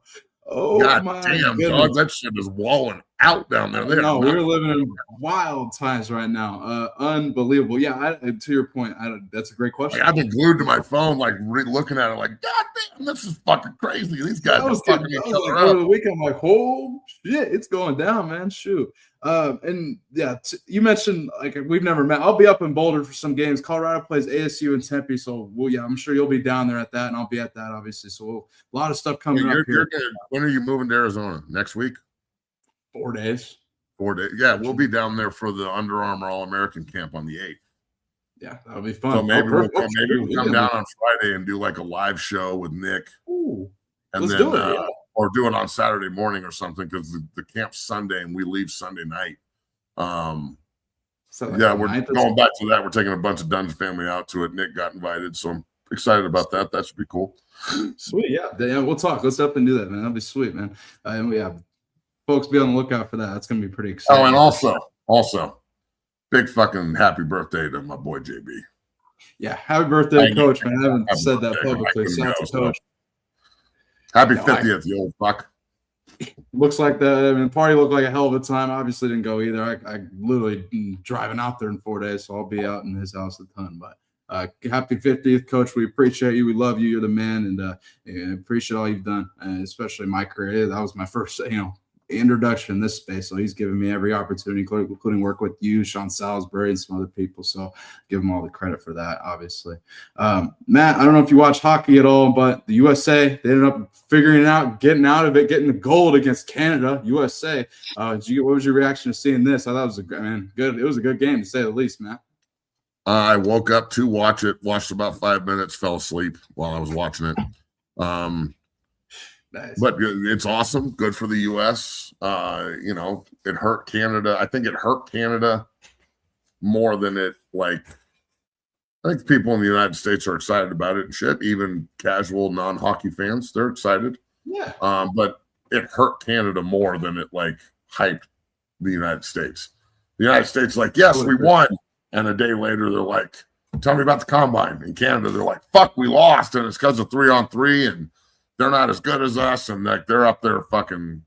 Oh, God my damn, goodness. dog, that shit is walling out down there. No, we're living in wild times right now. Unbelievable. Yeah, to your point, that's a great question. Like, I've been glued to my phone, like looking at it, like, God damn, this is fucking crazy. These guys are fucking each other up. Over the weekend, I'm like, oh shit, it's going down, man. Shoot. And yeah, you mentioned like we've never met. I'll be up in Boulder for some games. Colorado plays ASU in Tempe, so yeah, I'm sure you'll be down there at that, and I'll be at that, obviously. So a lot of stuff coming up here. When are you moving to Arizona? Next week? 4 days. 4 days. Yeah, we'll be down there for the Under Armour All-American camp on the 8th. Yeah, that'll be fun. So maybe we'll come down Yeah. on Friday and do like a live show with Nick. Ooh, and let's then do it. or do it on Saturday morning or something, because the camp's Sunday and we leave Sunday night. So, like, Yeah, we're going back to that. We're taking a bunch of Dungeon family out to it. Nick got invited, so I'm excited about that. That should be cool. Sweet, yeah. We'll talk. Let's up and do that, man. That'll be sweet, man. And yeah, folks, be on the lookout for that. That's gonna be pretty exciting. Oh, and also, big fucking happy birthday to my boy JB. Yeah, happy birthday, Coach. Man, I haven't said that publicly. Shout out to Coach. Happy 50th, you old fuck. Looks like the party looked like a hell of a time. Obviously didn't go either. I literally driving out there in 4 days, so I'll be out in his house a ton. But happy 50th, Coach. We appreciate you. We love you. You're the man, and appreciate all you've done, and especially my career. That was my first, introduction in this space. So he's given me every opportunity, including work with you, Sean Salisbury, and some other people. So give him all the credit for that, obviously. Matt, I don't know if you watch hockey at all, but the USA, they ended up figuring it out, getting out of it, getting the gold against Canada, USA. What was your reaction to seeing this? I thought it was it was a good game, to say the least, Matt. I woke up to watch it, watched about 5 minutes, fell asleep while I was watching it. Nice. But it's awesome. Good for the U.S. It hurt Canada. I think it hurt Canada more than it, I think people in the United States are excited about it and shit. Even casual non-hockey fans, they're excited. Yeah. But it hurt Canada more than it, hyped the United States. The United States, yes, we won. And a day later, they're like, tell me about the combine. In Canada, they're like, fuck, we lost. And it's because of 3-on-3 and they're not as good as us, and they're up there fucking,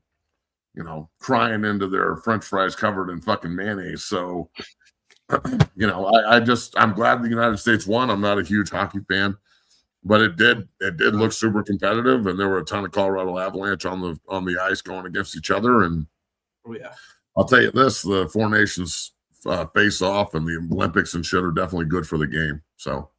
crying into their French fries covered in fucking mayonnaise. So, I'm glad the United States won. I'm not a huge hockey fan, but it did look super competitive, and there were a ton of Colorado Avalanche on the ice going against each other. And I'll tell you this: the Four Nations face off and the Olympics and shit are definitely good for the game. So,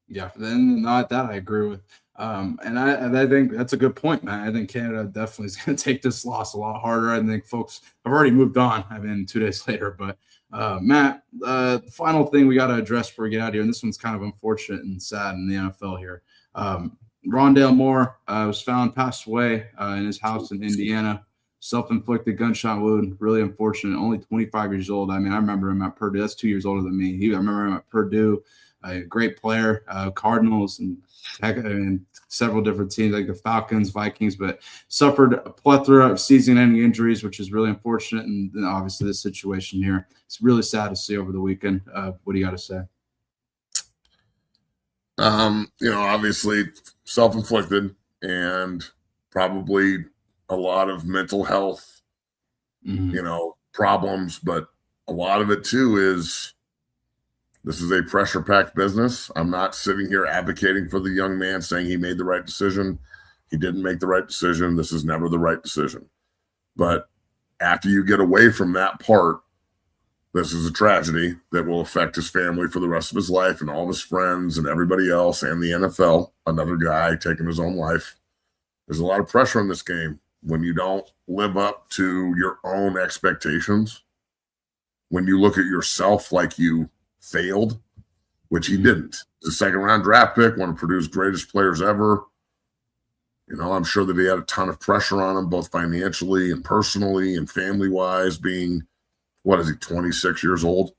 yeah, then not that I agree with. And I think that's a good point, man. I think Canada definitely is going to take this loss a lot harder. I think folks have already moved on. 2 days later, but Matt, the final thing we got to address before we get out of here, and this one's kind of unfortunate and sad in the NFL here. Rondale Moore was found passed away in his house in Indiana. Self-inflicted gunshot wound, really unfortunate. Only 25 years old. I remember him at Purdue. That's 2 years older than me. I remember him at Purdue, a great player, Cardinals and several different teams like the Falcons, Vikings, but suffered a plethora of season-ending injuries, which is really unfortunate. And then obviously this situation here, it's really sad to see over the weekend. What do you got to say? Obviously self-inflicted and probably a lot of mental health, problems, but a lot of it too is this is a pressure-packed business. I'm not sitting here advocating for the young man saying he made the right decision. He didn't make the right decision. This is never the right decision. But after you get away from that part, this is a tragedy that will affect his family for the rest of his life and all of his friends and everybody else and the NFL, another guy taking his own life. There's a lot of pressure in this game when you don't live up to your own expectations, when you look at yourself like you failed, which he didn't. The second-round draft pick, one of Purdue's greatest players ever. I'm sure that he had a ton of pressure on him, both financially and personally and family-wise, being, 26 years old?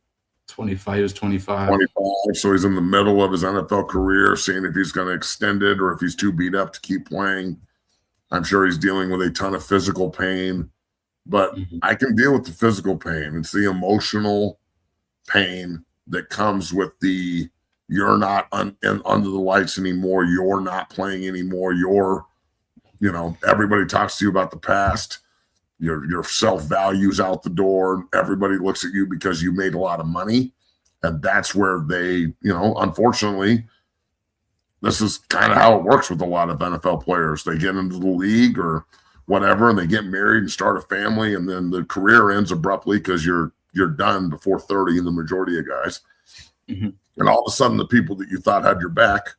25. He was 25. 25. So he's in the middle of his NFL career, seeing if he's going to extend it or if he's too beat up to keep playing. I'm sure he's dealing with a ton of physical pain, but I can deal with the physical pain. It's the emotional pain that comes with you're not under the lights anymore. You're not playing anymore. Everybody talks to you about the past. Your self-value's out the door. Everybody looks at you because you made a lot of money. And that's where they, unfortunately, this is kind of how it works with a lot of NFL players. They get into the league or whatever, and they get married and start a family, and then the career ends abruptly because you're done before 30, the majority of guys. And all of a sudden, the people that you thought had your back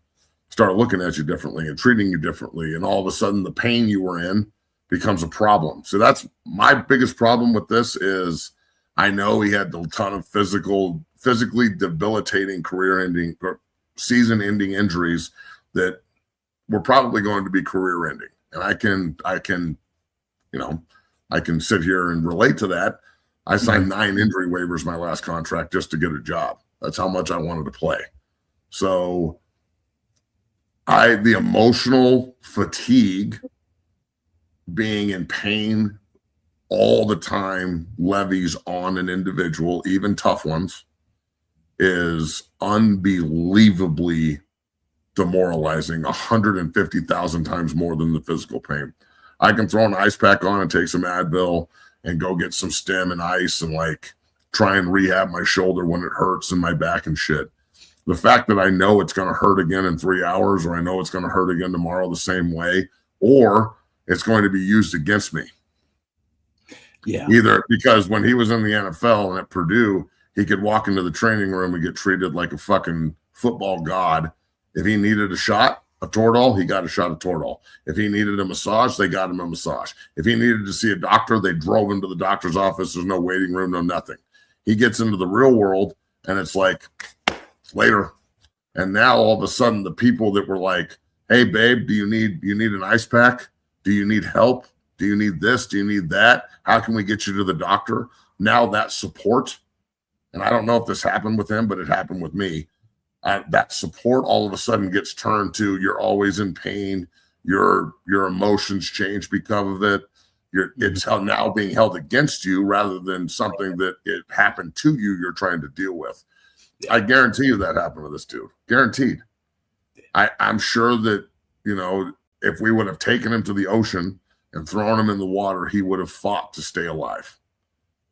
start looking at you differently and treating you differently. And all of a sudden, the pain you were in becomes a problem. So that's my biggest problem with this is I know he had a ton of physical physically debilitating, career-ending, or season-ending injuries that were probably going to be career-ending. And I can sit here and relate to that. I signed 9 injury waivers my last contract just to get a job. That's how much I wanted to play. So the emotional fatigue, being in pain all the time, levies on an individual, even tough ones, is unbelievably demoralizing, 150,000 times more than the physical pain. I can throw an ice pack on and take some Advil and go get some stim and ice and like try and rehab my shoulder when it hurts and my back and shit. The fact that I know it's going to hurt again in 3 hours, or I know it's going to hurt again tomorrow the same way, or it's going to be used against me. Yeah. Either because when he was in the NFL and at Purdue, he could walk into the training room and get treated like a fucking football god. If he needed a shot, a Toradol, he got a shot of Toradol. If he needed a massage, they got him a massage. If he needed to see a doctor, they drove him to the doctor's office. There's no waiting room, no nothing. He gets into the real world, and it's like, later. And now all of a sudden, the people that were like, hey, babe, do you need an ice pack? Do you need help? Do you need this? Do you need that? How can we get you to the doctor? Now that support, and I don't know if this happened with him, but it happened with me. That support all of a sudden gets turned to, you're always in pain. Your emotions change because of it. It's now being held against you rather than something that it happened to you you're trying to deal with. I guarantee you that happened to this dude. Guaranteed. I'm sure that, if we would have taken him to the ocean and thrown him in the water, he would have fought to stay alive.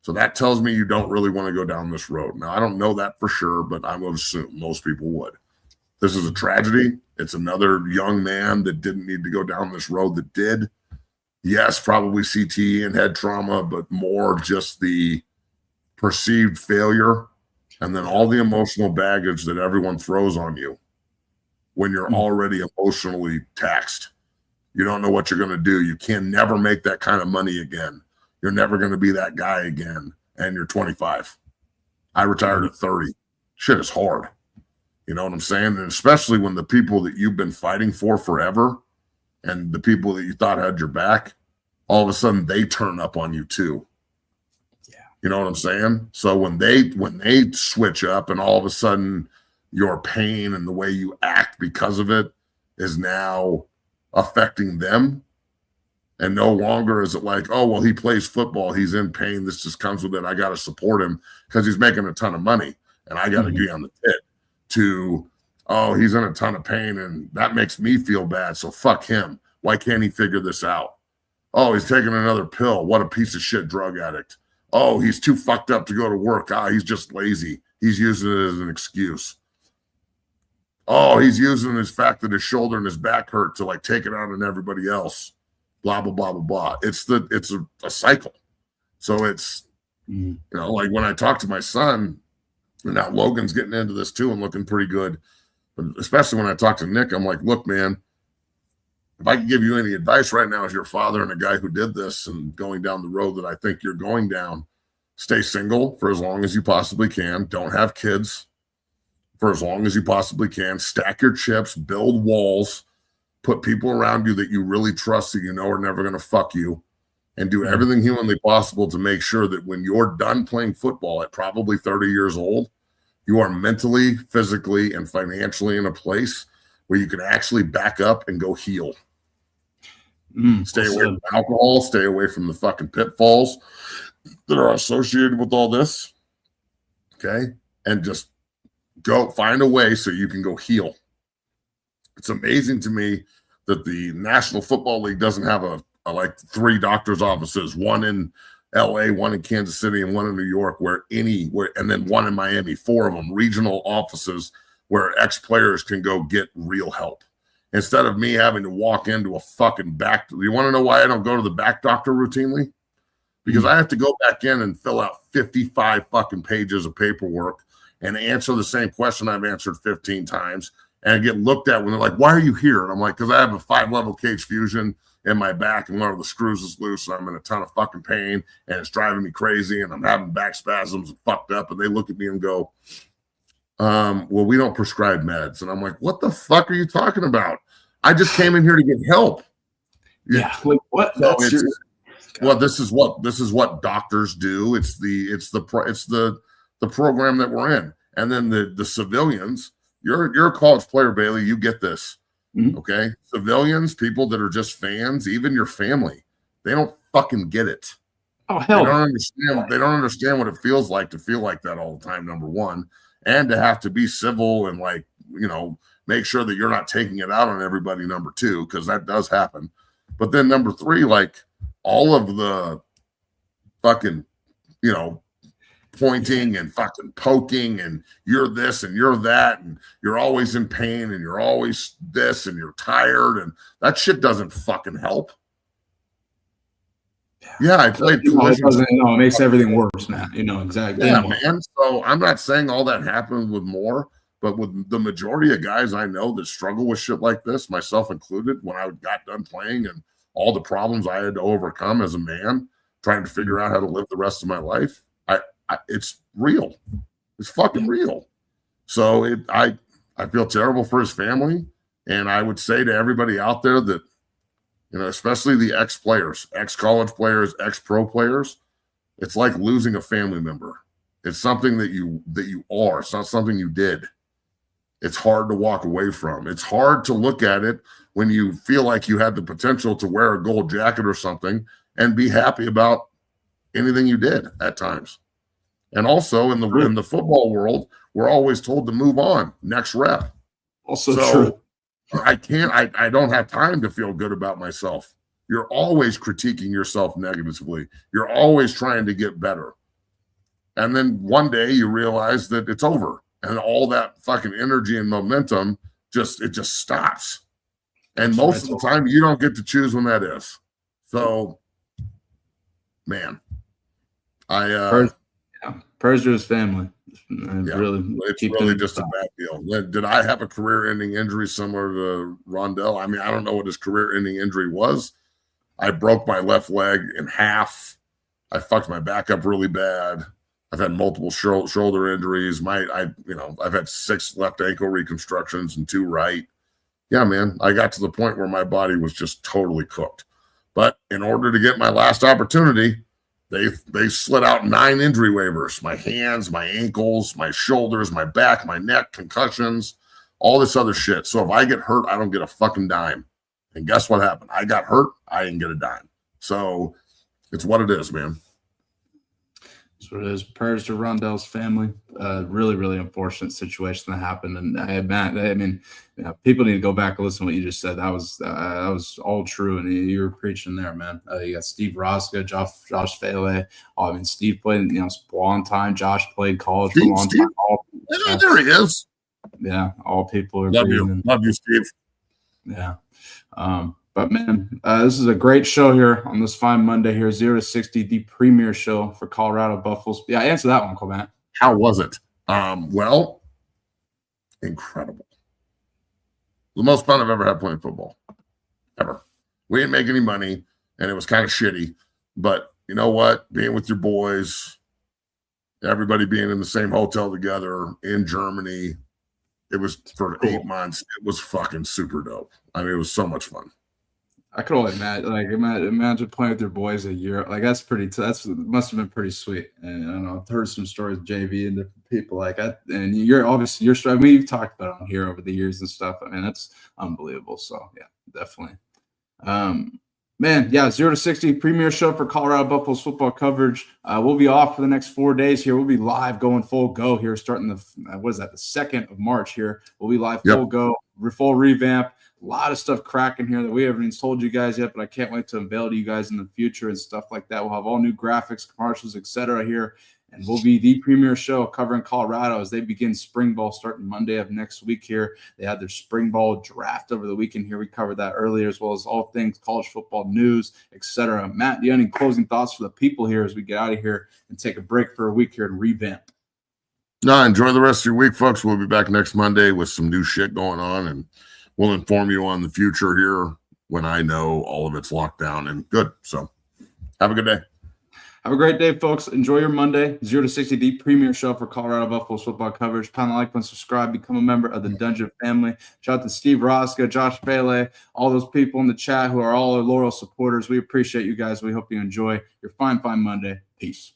So that tells me you don't really want to go down this road. Now, I don't know that for sure, but I would assume most people would. This is a tragedy. It's another young man that didn't need to go down this road that did. Yes, probably CTE and head trauma, but more just the perceived failure and then all the emotional baggage that everyone throws on you when you're already emotionally taxed. You don't know what you're going to do. You can never make that kind of money again. You're never going to be that guy again. And you're 25. I retired at 30. Shit is hard. You know what I'm saying? And especially when the people that you've been fighting for forever and the people that you thought had your back, all of a sudden they turn up on you too. Yeah. You know what I'm saying? So when they switch up and all of a sudden your pain and the way you act because of it is now affecting them, and no longer is it like, oh, well, he plays football, he's in pain, this just comes with it, I got to support him because he's making a ton of money and I got to be on the pit, to, oh, he's in a ton of pain and that makes me feel bad, so fuck him. Why can't he figure this out? Oh, he's taking another pill. What a piece of shit drug addict. Oh, he's too fucked up to go to work. He's just lazy. He's using it as an excuse. Oh, he's using his fact that his shoulder and his back hurt to like take it out on everybody else. Blah, blah, blah, blah, blah. It's a cycle. So it's, like when I talk to my son, and now Logan's getting into this too and looking pretty good. But especially when I talk to Nick, I'm like, look, man, if I could give you any advice right now as your father and a guy who did this and going down the road that I think you're going down, stay single for as long as you possibly can. Don't have kids for as long as you possibly can. Stack your chips, build walls, put people around you that you really trust that you know are never going to fuck you, and do everything humanly possible to make sure that when you're done playing football at probably 30 years old, you are mentally, physically, and financially in a place where you can actually back up and go heal. Stay away from alcohol, stay away from the fucking pitfalls that are associated with all this. Okay? And just go find a way so you can go heal. It's amazing to me that the National Football League doesn't have a like 3 doctors' offices, one in LA, one in Kansas City, and one in New York, and then one in Miami, 4 of them, regional offices where ex-players can go get real help. Instead of me having to walk into a fucking back. You want to know why I don't go to the back doctor routinely? Because I have to go back in and fill out 55 fucking pages of paperwork and answer the same question I've answered 15 times and get looked at when they're like, why are you here? And I'm like, because I have a 5-level cage fusion in my back and one of the screws is loose and I'm in a ton of fucking pain and it's driving me crazy and I'm having back spasms and fucked up. And they look at me and go, well, we don't prescribe meds. And I'm like, what the fuck are you talking about? I just came in here to get help. Yeah. Like, what? So this is what doctors do. It's the program that we're in. And then the civilians, you're a college player, Bailey. You get this. Mm-hmm. Okay. Civilians, people that are just fans, even your family, they don't fucking get it. Oh, hell. They don't understand what it feels like to feel like that all the time, number one. And to have to be civil and like, make sure that you're not taking it out on everybody, number two, because that does happen. But then number three, like all of the fucking, pointing and fucking poking and you're this and you're that and you're always in pain and you're always this and you're tired and that shit doesn't fucking help. Yeah, I played. It makes everything worse, man. Exactly. Yeah, man. So I'm not saying all that happened with Moore, but with the majority of guys I know that struggle with shit like this, myself included, when I got done playing and all the problems I had to overcome as a man, trying to figure out how to live the rest of my life, it's real. It's fucking real. So I feel terrible for his family, and I would say to everybody out there that, especially the ex-players, ex-college players, ex-pro players, it's like losing a family member. It's something that you are. It's not something you did. It's hard to walk away from. It's hard to look at it when you feel like you had the potential to wear a gold jacket or something and be happy about anything you did at times. And also in the football world, we're always told to move on, next rep. Also true. I don't have time to feel good about myself. You're always critiquing yourself negatively. You're always trying to get better. And then one day you realize that it's over and all that fucking energy and momentum just stops. And most of the time you don't get to choose when that is. So, man, prayers to his family. It's really just a bad deal. Did I have a career-ending injury similar to Rondale? I mean, I don't know what his career-ending injury was. I broke my left leg in half. I fucked my back up really bad. I've had multiple shoulder injuries. I've had 6 left ankle reconstructions and 2 right. Yeah, man, I got to the point where my body was just totally cooked. But in order to get my last opportunity, they slid out 9 injury waivers: my hands, my ankles, my shoulders, my back, my neck, concussions, all this other shit. So if I get hurt, I don't get a fucking dime. And guess what happened? I got hurt. I didn't get a dime. So it's what it is, man. That's what it is. Prayers to Rondale's family. Really, really unfortunate situation that happened. And people need to go back and listen to what you just said. That was all true, and you were preaching there, man. You got Steve Rosca, Josh Fele. Steve played, a long time. Josh played college for a long time. There he is. Yeah, all people are love you, Steve. Yeah. But man, this is a great show here on this fine Monday here, 0 to 60, the premier show for Colorado Buffaloes. Yeah, answer that one, Coleman. How was it? Well, incredible. The most fun I've ever had playing football, ever. We didn't make any money, and it was kind of shitty. But you know what? Being with your boys, everybody being in the same hotel together in Germany, it was for 8 months. It was fucking super dope. I mean, it was so much fun. I could only imagine playing with your boys a year. Like that's must have been pretty sweet. And I don't know, I've heard some stories of JV and different people like that. And we've talked about it on here over the years and stuff. I mean, that's unbelievable. So yeah, definitely. Man, yeah, 0 to 60 premier show for Colorado Buffaloes football coverage. We'll be off for the next 4 days here. We'll be live going full go here starting the 2nd of March here. We'll be live full go, full revamp. A lot of stuff cracking here that we haven't even told you guys yet, but I can't wait to unveil to you guys in the future and stuff like that. We'll have all new graphics, commercials, etc. here, and we'll be the premier show covering Colorado as they begin spring ball starting Monday of next week here. They had their spring ball draft over the weekend here. We covered that earlier, as well as all things college football news, etc. Matt, do you have any closing thoughts for the people here as we get out of here and take a break for a week here and revamp? No, enjoy the rest of your week, folks. We'll be back next Monday with some new shit going on, and we'll inform you on the future here when I know all of it's locked down and good. So have a good day. Have a great day, folks. Enjoy your Monday. 0 to 60, the premier show for Colorado Buffaloes football coverage. Pound the like button, subscribe, become a member of the Dungeon family. Shout out to Steve Rosca, Josh Pele, all those people in the chat who are all our loyal supporters. We appreciate you guys. We hope you enjoy your fine Monday. Peace.